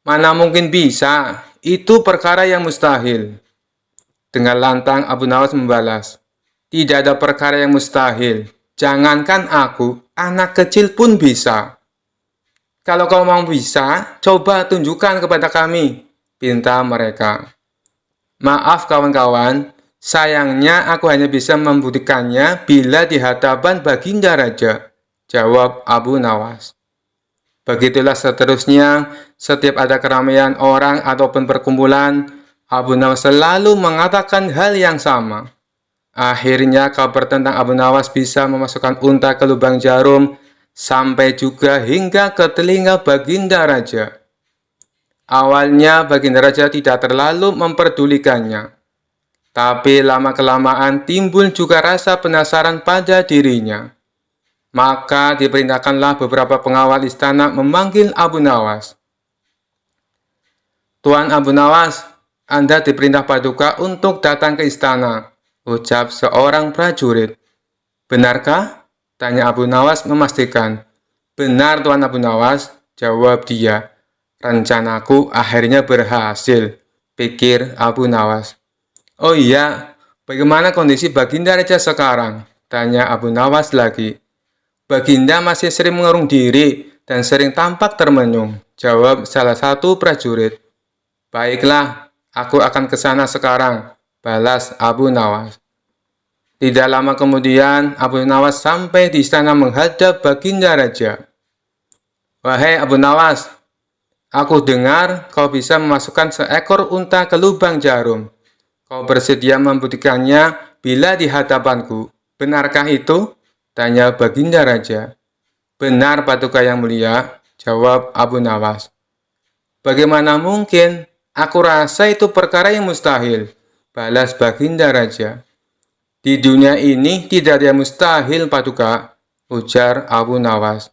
"Mana mungkin bisa, itu perkara yang mustahil." Dengan lantang Abu Nawas membalas, "Tidak ada perkara yang mustahil. Jangankan aku, anak kecil pun bisa." "Kalau kau mau bisa, coba tunjukkan kepada kami," pinta mereka. "Maaf kawan-kawan, sayangnya aku hanya bisa membuktikannya bila di hadapan Baginda Raja," jawab Abu Nawas. Begitulah seterusnya, setiap ada keramaian orang ataupun perkumpulan, Abu Nawas selalu mengatakan hal yang sama. Akhirnya kabar tentang Abu Nawas bisa memasukkan unta ke lubang jarum sampai juga hingga ke telinga Baginda Raja. Awalnya Baginda Raja tidak terlalu memperdulikannya, tapi lama-kelamaan timbul juga rasa penasaran pada dirinya. Maka diperintahkanlah beberapa pengawal istana memanggil Abu Nawas. "Tuan Abu Nawas, Anda diperintah Paduka untuk datang ke istana," ucap seorang prajurit. "Benarkah?" tanya Abu Nawas memastikan. "Benar Tuan Abu Nawas," jawab dia. "Rencanaku akhirnya berhasil," pikir Abu Nawas. "Oh iya, bagaimana kondisi Baginda Raja sekarang?" tanya Abu Nawas lagi. "Baginda masih sering mengurung diri dan sering tampak termenung," jawab salah satu prajurit. "Baiklah, aku akan ke sana sekarang," balas Abu Nawas. Tidak lama kemudian, Abu Nawas sampai di istana menghadap Baginda Raja. "Wahai Abu Nawas, aku dengar kau bisa memasukkan seekor unta ke lubang jarum. Kau bersedia membuktikannya bila di hadapanku. Benarkah itu?" tanya Baginda Raja. "Benar Paduka yang mulia," jawab Abu Nawas. "Bagaimana mungkin? Aku rasa itu perkara yang mustahil," balas Baginda Raja. "Di dunia ini tidak ada yang mustahil, Paduka," ujar Abu Nawas.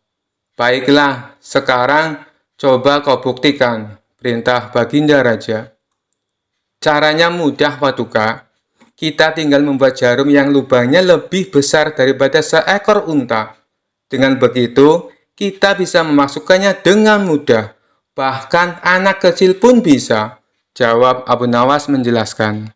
"Baiklah, sekarang coba kau buktikan," perintah Baginda Raja. "Caranya mudah, Paduka. Kita tinggal membuat jarum yang lubangnya lebih besar daripada seekor unta. Dengan begitu, kita bisa memasukkannya dengan mudah. Bahkan anak kecil pun bisa," jawab Abu Nawas menjelaskan.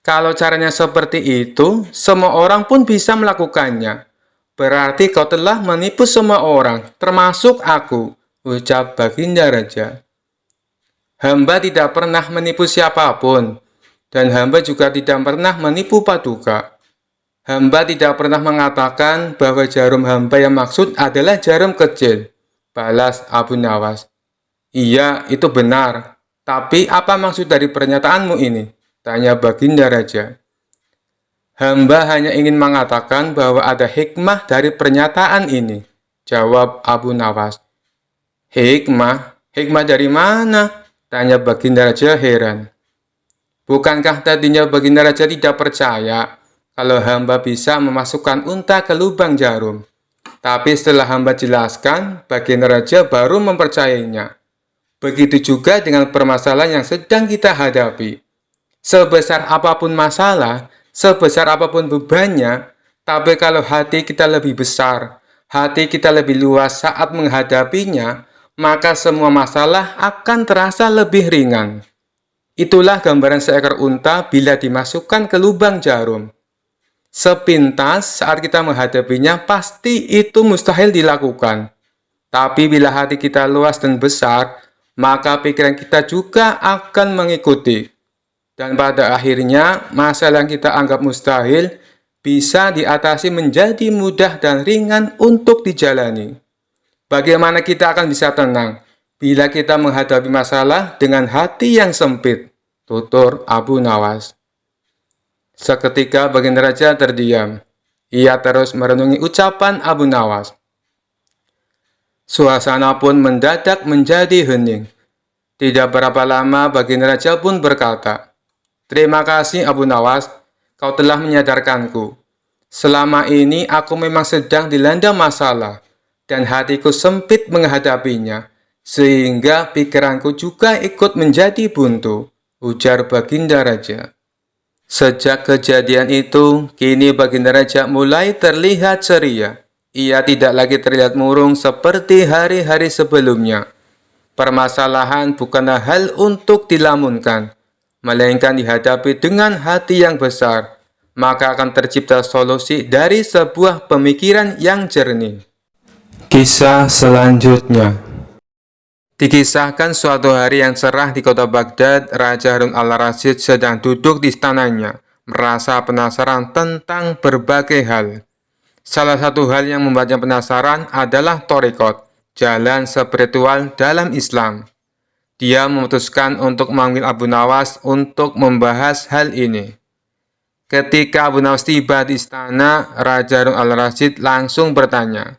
"Kalau caranya seperti itu, semua orang pun bisa melakukannya. Berarti kau telah menipu semua orang, termasuk aku," ucap Baginda Raja. "Hamba tidak pernah menipu siapapun, dan hamba juga tidak pernah menipu Paduka. Hamba tidak pernah mengatakan bahwa jarum hamba yang maksud adalah jarum kecil," balas Abu Nawas. "Iya, itu benar. Tapi apa maksud dari pernyataanmu ini?" tanya Baginda Raja. "Hamba hanya ingin mengatakan bahwa ada hikmah dari pernyataan ini," jawab Abu Nawas. "Hikmah? Hikmah dari mana?" tanya Baginda Raja heran. "Bukankah tadinya Baginda Raja tidak percaya kalau hamba bisa memasukkan unta ke lubang jarum? Tapi setelah hamba jelaskan, Baginda Raja baru mempercayainya. Begitu juga dengan permasalahan yang sedang kita hadapi. Sebesar apapun masalah, sebesar apapun bebannya, tapi kalau hati kita lebih besar, hati kita lebih luas saat menghadapinya, maka semua masalah akan terasa lebih ringan. Itulah gambaran seekor unta bila dimasukkan ke lubang jarum. Sepintas saat kita menghadapinya, pasti itu mustahil dilakukan. Tapi bila hati kita luas dan besar, maka pikiran kita juga akan mengikuti. Dan pada akhirnya, masalah yang kita anggap mustahil bisa diatasi menjadi mudah dan ringan untuk dijalani. Bagaimana kita akan bisa tenang bila kita menghadapi masalah dengan hati yang sempit?" tutur Abu Nawas. Seketika Baginda Raja terdiam. Ia terus merenungi ucapan Abu Nawas. Suasana pun mendadak menjadi hening. Tidak berapa lama Baginda Raja pun berkata, "Terima kasih Abu Nawas, kau telah menyadarkanku. Selama ini aku memang sedang dilanda masalah, dan hatiku sempit menghadapinya, sehingga pikiranku juga ikut menjadi buntu," ujar Baginda Raja. Sejak kejadian itu, kini Baginda Raja mulai terlihat ceria. Ia tidak lagi terlihat murung seperti hari-hari sebelumnya. Permasalahan bukanlah hal untuk dilamunkan, melainkan dihadapi dengan hati yang besar. Maka akan tercipta solusi dari sebuah pemikiran yang jernih. Kisah selanjutnya. Dikisahkan suatu hari yang cerah di kota Baghdad, Raja Harun al-Rasyid sedang duduk di istananya, merasa penasaran tentang berbagai hal. Salah satu hal yang membuatnya penasaran adalah thariqat, jalan spiritual dalam Islam. Dia memutuskan untuk memanggil Abu Nawas untuk membahas hal ini. Ketika Abu Nawas tiba di istana, Raja Harun al-Rasyid langsung bertanya,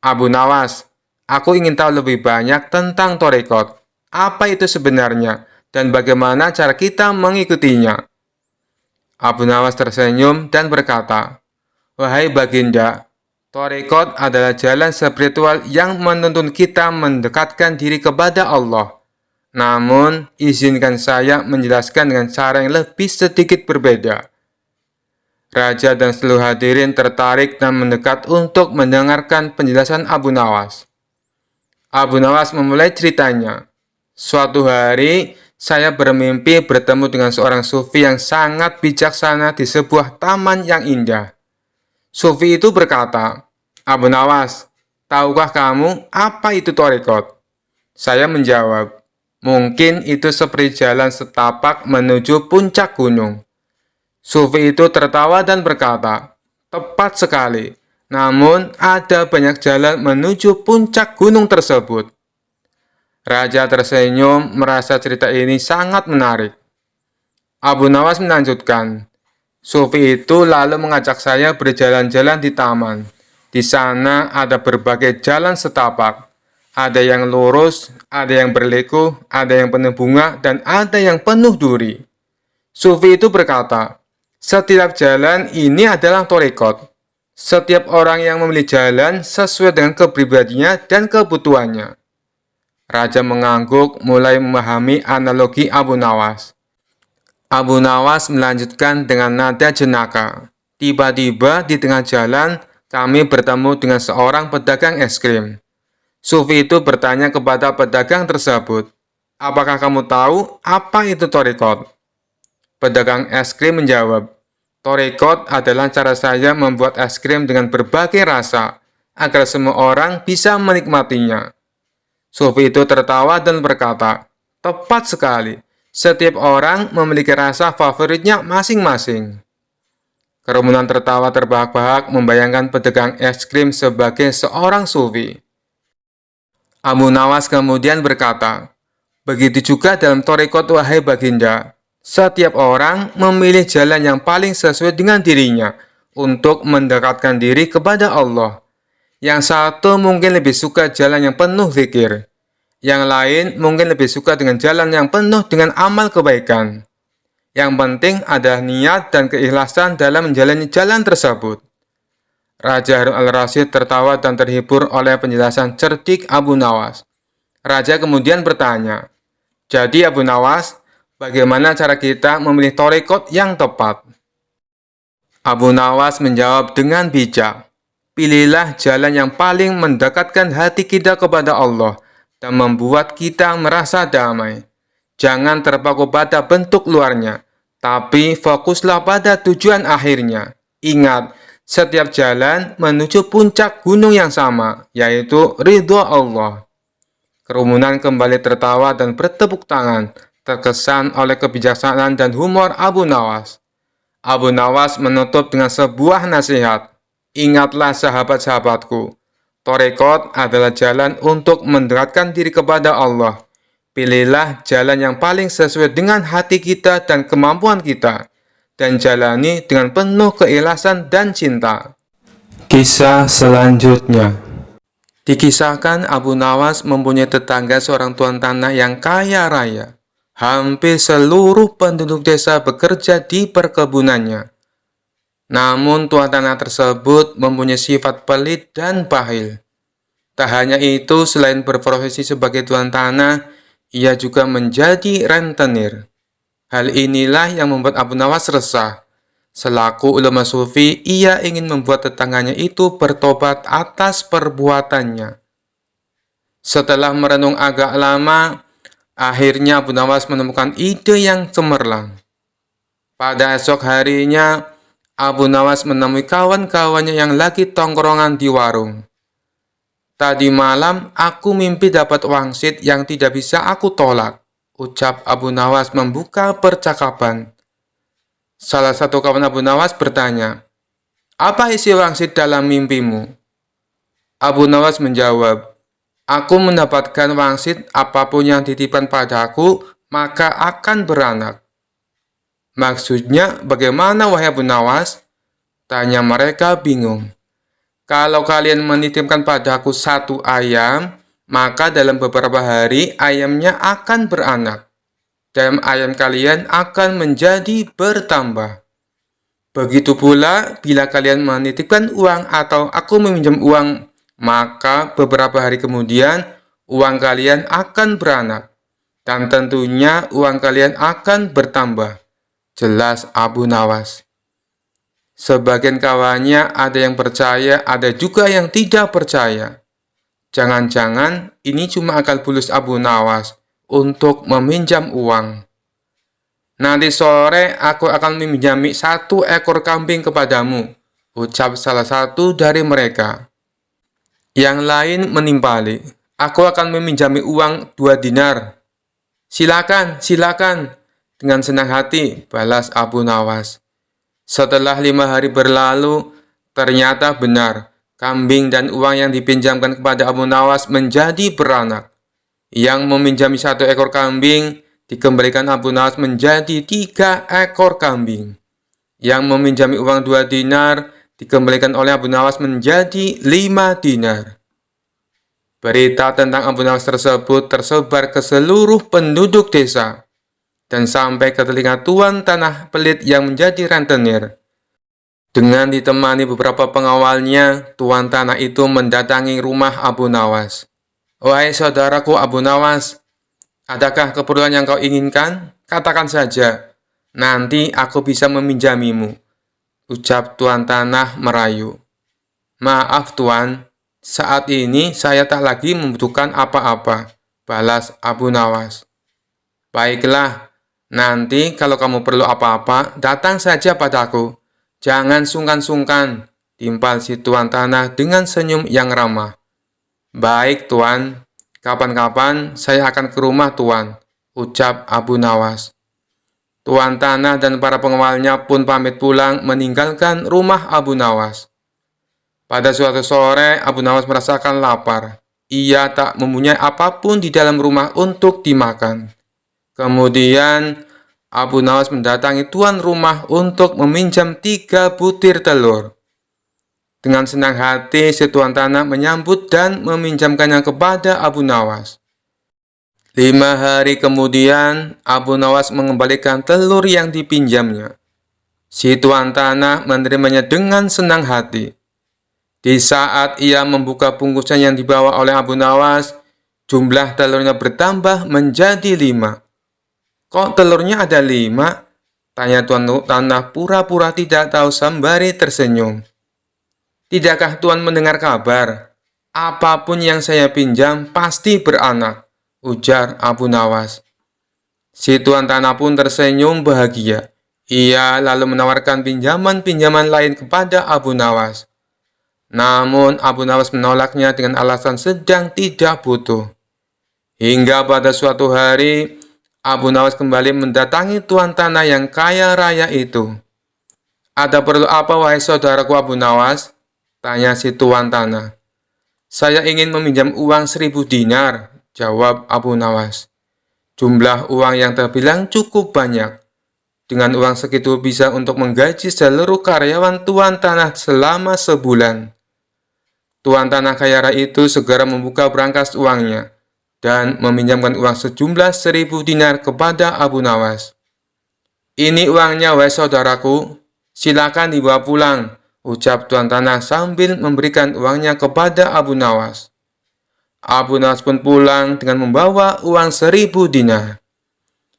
"Abu Nawas, aku ingin tahu lebih banyak tentang Torekot. Apa itu sebenarnya dan bagaimana cara kita mengikutinya?" Abu Nawas tersenyum dan berkata, "Wahai Baginda, Torekot adalah jalan spiritual yang menuntun kita mendekatkan diri kepada Allah. Namun, izinkan saya menjelaskan dengan cara yang lebih sedikit berbeda." Raja dan seluruh hadirin tertarik dan mendekat untuk mendengarkan penjelasan Abu Nawas. Abu Nawas memulai ceritanya. "Suatu hari, saya bermimpi bertemu dengan seorang sufi yang sangat bijaksana di sebuah taman yang indah. Sufi itu berkata, 'Abu Nawas, tahukah kamu apa itu Torekot?' Saya menjawab, 'Mungkin itu seperti jalan setapak menuju puncak gunung.' Sufi itu tertawa dan berkata, 'Tepat sekali, namun ada banyak jalan menuju puncak gunung tersebut.' Raja tersenyum merasa cerita ini sangat menarik. Abu Nawas melanjutkan, 'Sufi itu lalu mengajak saya berjalan-jalan di taman. Di sana ada berbagai jalan setapak. Ada yang lurus, ada yang berliku, ada yang penuh bunga, dan ada yang penuh duri.' Sufi itu berkata, 'Setiap jalan ini adalah Torekot. Setiap orang yang memilih jalan sesuai dengan kepribadiannya dan kebutuhannya.' Raja mengangguk mulai memahami analogi Abu Nawas. Abu Nawas melanjutkan dengan nada jenaka. 'Tiba-tiba di tengah jalan, kami bertemu dengan seorang pedagang es krim. Sufi itu bertanya kepada pedagang tersebut, 'Apakah kamu tahu apa itu Torekot?' Pedagang es krim menjawab, 'Torekot adalah cara saya membuat es krim dengan berbagai rasa, agar semua orang bisa menikmatinya.' Sufi itu tertawa dan berkata, 'Tepat sekali, setiap orang memiliki rasa favoritnya masing-masing.' Kerumunan tertawa terbahak-bahak membayangkan pedagang es krim sebagai seorang sufi. Abu Nawas kemudian berkata, 'Begitu juga dalam Torekot, wahai Baginda. Setiap orang memilih jalan yang paling sesuai dengan dirinya untuk mendekatkan diri kepada Allah. Yang satu mungkin lebih suka jalan yang penuh zikir. Yang lain mungkin lebih suka dengan jalan yang penuh dengan amal kebaikan. Yang penting adalah niat dan keikhlasan dalam menjalani jalan tersebut.' Raja Harun al-Rasyid tertawa dan terhibur oleh penjelasan cerdik Abu Nawas. Raja kemudian bertanya, 'Jadi Abu Nawas, bagaimana cara kita memilih Torekot yang tepat?' Abu Nawas menjawab dengan bijak, 'Pilihlah jalan yang paling mendekatkan hati kita kepada Allah dan membuat kita merasa damai. Jangan terpaku pada bentuk luarnya, tapi fokuslah pada tujuan akhirnya. Ingat, setiap jalan menuju puncak gunung yang sama, yaitu ridho Allah.' Kerumunan kembali tertawa dan bertepuk tangan, terkesan oleh kebijaksanaan dan humor Abu Nawas. Abu Nawas menutup dengan sebuah nasihat, 'Ingatlah sahabat-sahabatku, Torekot adalah jalan untuk mendekatkan diri kepada Allah. Pilihlah jalan yang paling sesuai dengan hati kita dan kemampuan kita, dan jalani dengan penuh keikhlasan dan cinta.' Kisah selanjutnya. Dikisahkan Abu Nawas mempunyai tetangga seorang tuan tanah yang kaya raya. Hampir seluruh penduduk desa bekerja di perkebunannya. Namun tuan tanah tersebut mempunyai sifat pelit dan bahil. Tak hanya itu, selain berprofesi sebagai tuan tanah, ia juga menjadi rentenir. Hal inilah yang membuat Abu Nawas resah. Selaku ulama sufi, ia ingin membuat tetangganya itu bertobat atas perbuatannya. Setelah merenung agak lama, akhirnya Abu Nawas menemukan ide yang cemerlang. Pada esok harinya, Abu Nawas menemui kawan-kawannya yang lagi tongkrongan di warung. 'Tadi malam aku mimpi dapat wangsit yang tidak bisa aku tolak,' ucap Abu Nawas membuka percakapan. Salah satu kawan Abu Nawas bertanya, 'Apa isi wangsit dalam mimpimu?' Abu Nawas menjawab, 'Aku mendapatkan wangsit apapun yang dititipkan padaku, maka akan beranak.' Maksudnya bagaimana wahai Abu Nawas? Tanya mereka bingung. Kalau kalian menitipkan padaku satu ayam, maka dalam beberapa hari ayamnya akan beranak. Dan ayam kalian akan menjadi bertambah. Begitu pula bila kalian menitipkan uang atau aku meminjam uang, maka beberapa hari kemudian uang kalian akan beranak. Dan tentunya uang kalian akan bertambah. Jelas Abu Nawas. Sebagian kawannya ada yang percaya, ada juga yang tidak percaya. Jangan-jangan ini cuma akal bulus Abu Nawas untuk meminjam uang. Nanti sore aku akan meminjami 1 ekor kambing kepadamu, ucap salah satu dari mereka. Yang lain menimpali, aku akan meminjami uang 2 dinar. Silakan, silakan. Dengan senang hati, balas Abu Nawas. Setelah 5 hari berlalu, ternyata benar, kambing dan uang yang dipinjamkan kepada Abu Nawas menjadi beranak. Yang meminjami 1 ekor kambing, dikembalikan Abu Nawas menjadi 3 ekor kambing. Yang meminjami uang 2 dinar, dikembalikan oleh Abu Nawas menjadi 5 dinar. Berita tentang Abu Nawas tersebut tersebar ke seluruh penduduk desa dan sampai ke telinga tuan tanah pelit yang menjadi rentenir. Dengan ditemani beberapa pengawalnya, tuan tanah itu mendatangi rumah Abu Nawas. Wahai saudaraku Abu Nawas, adakah keperluan yang kau inginkan? Katakan saja, nanti aku bisa meminjamimu, ucap tuan tanah merayu. Maaf tuan, saat ini saya tak lagi membutuhkan apa-apa, balas Abu Nawas. Baiklah, nanti kalau kamu perlu apa-apa, datang saja padaku. Jangan sungkan-sungkan, timpal si tuan tanah dengan senyum yang ramah. Baik tuan, kapan-kapan saya akan ke rumah tuan, ucap Abu Nawas. Tuan tanah dan para pengawalnya pun pamit pulang meninggalkan rumah Abu Nawas. Pada suatu sore, Abu Nawas merasakan lapar. Ia tak mempunyai apapun di dalam rumah untuk dimakan. Kemudian, Abu Nawas mendatangi tuan rumah untuk meminjam 3 butir telur. Dengan senang hati, si tuan tanah menyambut dan meminjamkannya kepada Abu Nawas. 5 hari kemudian, Abu Nawas mengembalikan telur yang dipinjamnya. Si tuan tanah menerimanya dengan senang hati. Di saat ia membuka bungkusan yang dibawa oleh Abu Nawas, jumlah telurnya bertambah menjadi 5. Kok telurnya ada 5? Tanya tuan tanah pura-pura tidak tahu sembari tersenyum. Tidakkah tuan mendengar kabar? Apapun yang saya pinjam pasti beranak, ujar Abu Nawas. Si tuan tanah pun tersenyum bahagia. Ia lalu menawarkan pinjaman-pinjaman lain kepada Abu Nawas. Namun Abu Nawas menolaknya dengan alasan sedang tidak butuh. Hingga pada suatu hari, Abu Nawas kembali mendatangi tuan tanah yang kaya raya itu. Ada perlu apa wahai saudaraku Abu Nawas? Tanya si tuan tanah. Saya ingin meminjam uang 1.000 dinar, jawab Abu Nawas. Jumlah uang yang terbilang cukup banyak. Dengan uang segitu bisa untuk menggaji seluruh karyawan tuan tanah selama sebulan. Tuan tanah kaya raya itu segera membuka berangkas uangnya dan meminjamkan uang sejumlah 1.000 dinar kepada Abu Nawas. Ini uangnya wahai saudaraku, silakan dibawa pulang, ucap tuan tanah sambil memberikan uangnya kepada Abu Nawas. Abu Nawas pun pulang dengan membawa uang 1.000 dinar.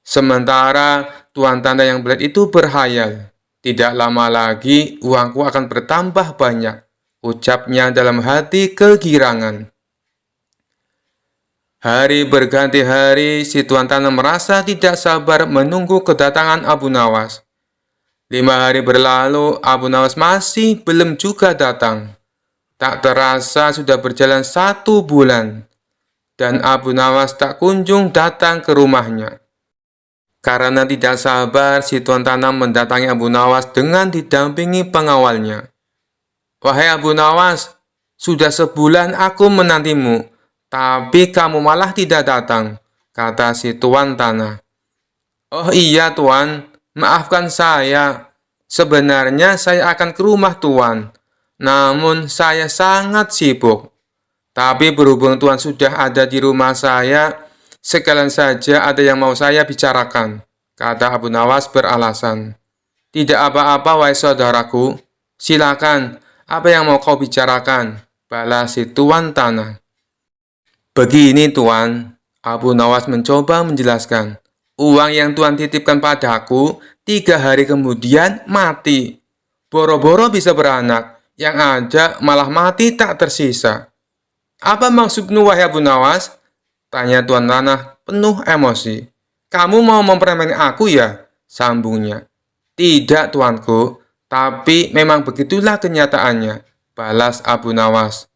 Sementara tuan tanah yang belit itu berhayal, tidak lama lagi uangku akan bertambah banyak, ucapnya dalam hati kegirangan. Hari berganti hari, si tuan tanah merasa tidak sabar menunggu kedatangan Abu Nawas. 5 hari berlalu, Abu Nawas masih belum juga datang. Tak terasa sudah berjalan 1 bulan, dan Abu Nawas tak kunjung datang ke rumahnya. Karena tidak sabar, si tuan tanah mendatangi Abu Nawas dengan didampingi pengawalnya. Wahai Abu Nawas, sudah sebulan aku menantimu, tapi kamu malah tidak datang, kata si tuan tanah. Oh iya tuan, Maafkan saya. Sebenarnya saya akan ke rumah Tuan. Namun saya sangat sibuk. Tapi berhubung Tuan sudah ada di rumah saya, sekalian saja ada yang mau saya bicarakan, kata Abu Nawas beralasan. Tidak apa-apa, wahai saudaraku. Silakan, apa yang mau kau bicarakan? Balas si Tuan Tanah. Begini Tuan, Abu Nawas mencoba menjelaskan. Uang yang Tuan titipkan padaku 3 hari kemudian mati. Boro-boro bisa beranak, yang ada malah mati tak tersisa. Apa maksudmu wahai Abu Nawas? Tanya Tuan Tanah penuh emosi. Kamu mau mempermainkan aku ya? Sambungnya. Tidak tuanku, tapi memang begitulah kenyataannya, balas Abu Nawas.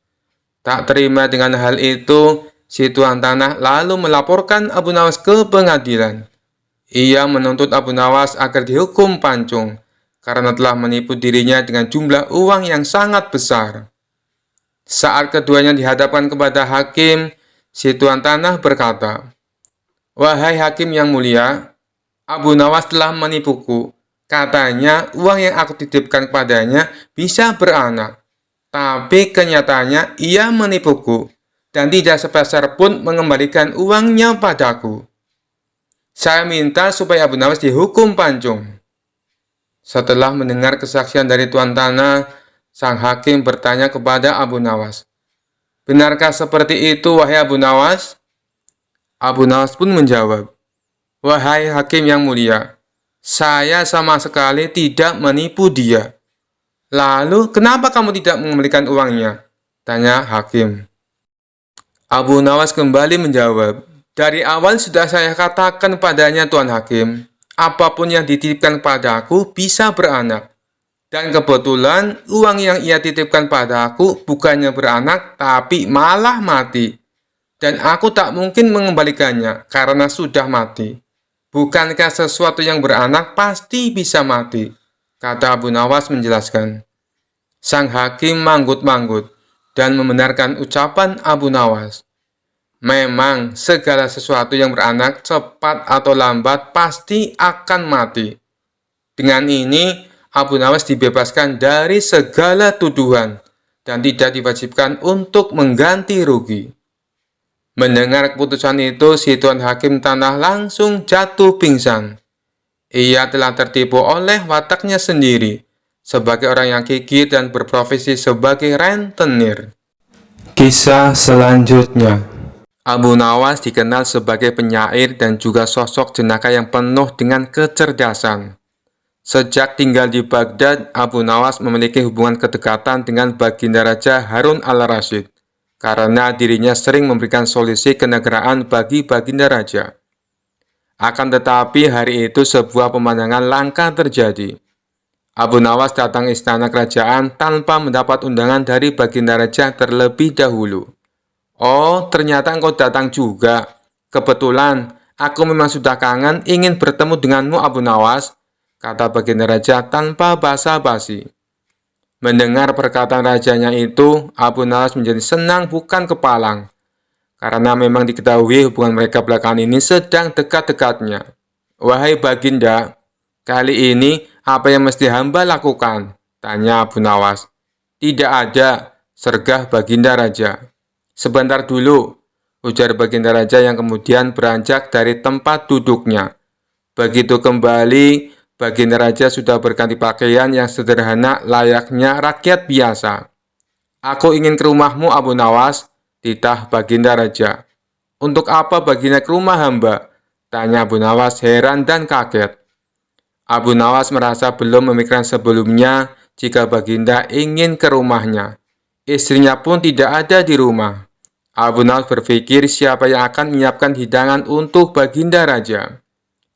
Tak terima dengan hal itu, si Tuan Tanah lalu melaporkan Abu Nawas ke pengadilan. Ia menuntut Abu Nawas agar dihukum pancung, karena telah menipu dirinya dengan jumlah uang yang sangat besar. Saat keduanya dihadapkan kepada hakim, si Tuan Tanah berkata, "Wahai hakim yang mulia, Abu Nawas telah menipuku. Katanya uang yang aku titipkan kepadanya bisa beranak. Tapi kenyataannya ia menipuku dan tidak sepeser pun mengembalikan uangnya padaku. Saya minta supaya Abu Nawas dihukum pancung." Setelah mendengar kesaksian dari Tuan Tanah, sang hakim bertanya kepada Abu Nawas, "Benarkah seperti itu, wahai Abu Nawas?" Abu Nawas pun menjawab, "Wahai hakim yang mulia, saya sama sekali tidak menipu dia." "Lalu, kenapa kamu tidak mengembalikan uangnya?" tanya hakim. Abu Nawas kembali menjawab, "Dari awal sudah saya katakan padanya Tuan Hakim, apapun yang dititipkan padaku bisa beranak. Dan kebetulan uang yang ia titipkan padaku bukannya beranak tapi malah mati. Dan aku tak mungkin mengembalikannya karena sudah mati. Bukankah sesuatu yang beranak pasti bisa mati?" kata Abu Nawas menjelaskan. Sang hakim manggut-manggut dan membenarkan ucapan Abu Nawas. Memang segala sesuatu yang beranak cepat atau lambat pasti akan mati. Dengan ini, Abu Nawas dibebaskan dari segala tuduhan dan tidak diwajibkan untuk mengganti rugi. Mendengar keputusan itu, si Tuan Hakim Tanah langsung jatuh pingsan. Ia telah tertipu oleh wataknya sendiri sebagai orang yang gigih dan berprofesi sebagai rentenir. Kisah selanjutnya. Abu Nawas dikenal sebagai penyair dan juga sosok jenaka yang penuh dengan kecerdasan. Sejak tinggal di Baghdad, Abu Nawas memiliki hubungan kedekatan dengan Baginda Raja Harun al-Rasyid karena dirinya sering memberikan solusi kenegaraan bagi Baginda Raja. Akan tetapi hari itu sebuah pemandangan langka terjadi. Abu Nawas datang istana kerajaan tanpa mendapat undangan dari Baginda Raja terlebih dahulu. "Oh, ternyata engkau datang juga. Kebetulan, aku memang sudah kangen ingin bertemu denganmu Abu Nawas," kata Baginda Raja tanpa basa-basi. Mendengar perkataan rajanya itu, Abu Nawas menjadi senang bukan kepalang, karena memang diketahui hubungan mereka belakangan ini sedang dekat-dekatnya. "Wahai Baginda, kali ini apa yang mesti hamba lakukan?" tanya Abu Nawas. "Tidak ada," sergah Baginda Raja. "Sebentar dulu," ujar Baginda Raja yang kemudian beranjak dari tempat duduknya. Begitu kembali, Baginda Raja sudah berganti pakaian yang sederhana layaknya rakyat biasa. "Aku ingin ke rumahmu Abu Nawas," titah Baginda Raja. "Untuk apa Baginda ke rumah hamba?" tanya Abu Nawas heran dan kaget. Abu Nawas merasa belum memikirkan sebelumnya jika Baginda ingin ke rumahnya. Istrinya pun tidak ada di rumah. Abu Nawas berpikir siapa yang akan menyiapkan hidangan untuk Baginda Raja.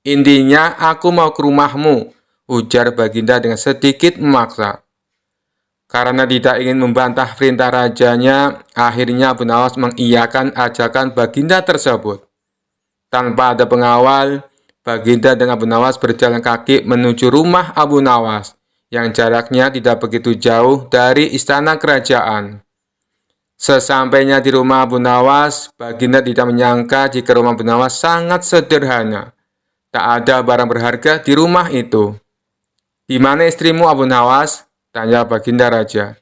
"Intinya aku mau ke rumahmu," ujar Baginda dengan sedikit memaksa. Karena tidak ingin membantah perintah rajanya, akhirnya Abu Nawas mengiyakan ajakan Baginda tersebut. Tanpa ada pengawal, Baginda dan Abu Nawas berjalan kaki menuju rumah Abu Nawas, yang jaraknya tidak begitu jauh dari istana kerajaan. Sesampainya di rumah Abu Nawas, Baginda tidak menyangka jika rumah Abu Nawas sangat sederhana. Tak ada barang berharga di rumah itu. Di mana istrimu Abu Nawas? Tanya Baginda Raja.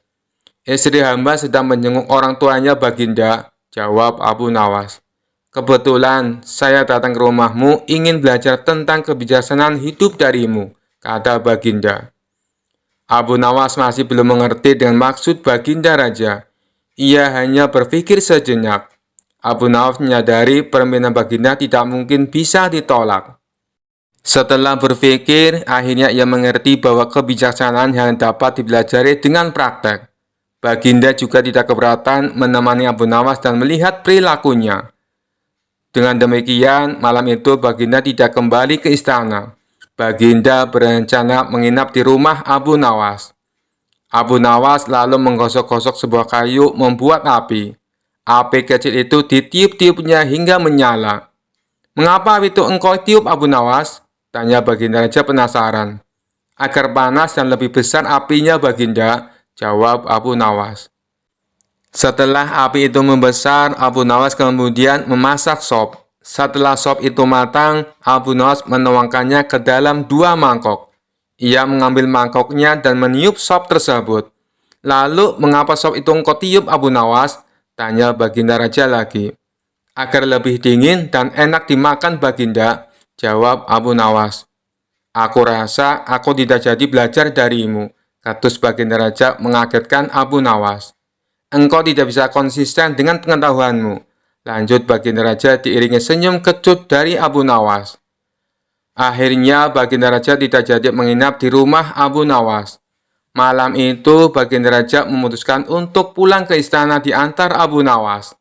Istri hamba sedang menjenguk orang tuanya Baginda, jawab Abu Nawas. Kebetulan saya datang ke rumahmu ingin belajar tentang kebijaksanaan hidup darimu, kata Baginda. Abu Nawas masih belum mengerti dengan maksud Baginda Raja. Ia hanya berpikir sejenak. Abu Nawas menyadari permintaan Baginda tidak mungkin bisa ditolak. Setelah berpikir, akhirnya ia mengerti bahwa kebijaksanaan yang dapat dipelajari dengan praktek. Baginda juga tidak keberatan menemani Abu Nawas dan melihat perilakunya. Dengan demikian, malam itu Baginda tidak kembali ke istana. Baginda berencana menginap di rumah Abu Nawas. Abu Nawas lalu menggosok-gosok sebuah kayu membuat api. Api kecil itu ditiup-tiupnya hingga menyala. Mengapa api itu engkau tiup, Abu Nawas? Tanya Baginda Raja penasaran. Agar panas dan lebih besar apinya, Baginda, jawab Abu Nawas. Setelah api itu membesar, Abu Nawas kemudian memasak sop. Setelah sop itu matang, Abu Nawas menuangkannya ke dalam 2 mangkok. Ia mengambil mangkoknya dan meniup sop tersebut. Lalu, mengapa sop itu engkau tiup, Abu Nawas? Tanya Baginda Raja lagi. Agar lebih dingin dan enak dimakan, Baginda, jawab Abu Nawas. Aku rasa aku tidak jadi belajar darimu, katus Baginda Raja mengagetkan Abu Nawas. Engkau tidak bisa konsisten dengan pengetahuanmu, lanjut Baginda Raja diiringi senyum kecut dari Abu Nawas. Akhirnya Baginda Raja tidak jadi menginap di rumah Abu Nawas. Malam itu Baginda Raja memutuskan untuk pulang ke istana diantar Abu Nawas.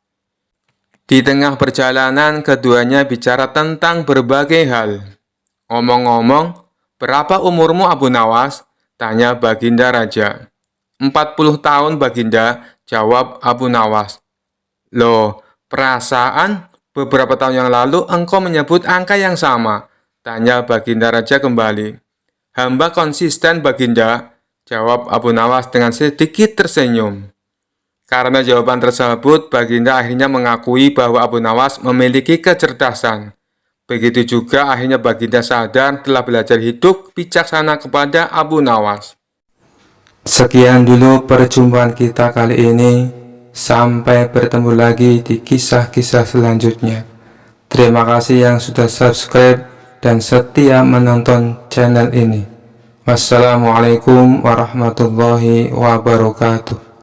Di tengah perjalanan keduanya bicara tentang berbagai hal. Ngomong-ngomong, berapa umurmu Abu Nawas? Tanya Baginda Raja. 40 tahun Baginda, jawab Abu Nawas. Loh, perasaan beberapa tahun yang lalu engkau menyebut angka yang sama? Tanya Baginda Raja kembali. Hamba konsisten Baginda, jawab Abu Nawas dengan sedikit tersenyum. Karena jawaban tersebut, Baginda akhirnya mengakui bahwa Abu Nawas memiliki kecerdasan. Begitu juga akhirnya Baginda sadar telah belajar hidup bijaksana kepada Abu Nawas. Sekian dulu perjumpaan kita kali ini. Sampai bertemu lagi di kisah-kisah selanjutnya. Terima kasih yang sudah subscribe dan setia menonton channel ini. Wassalamualaikum warahmatullahi wabarakatuh.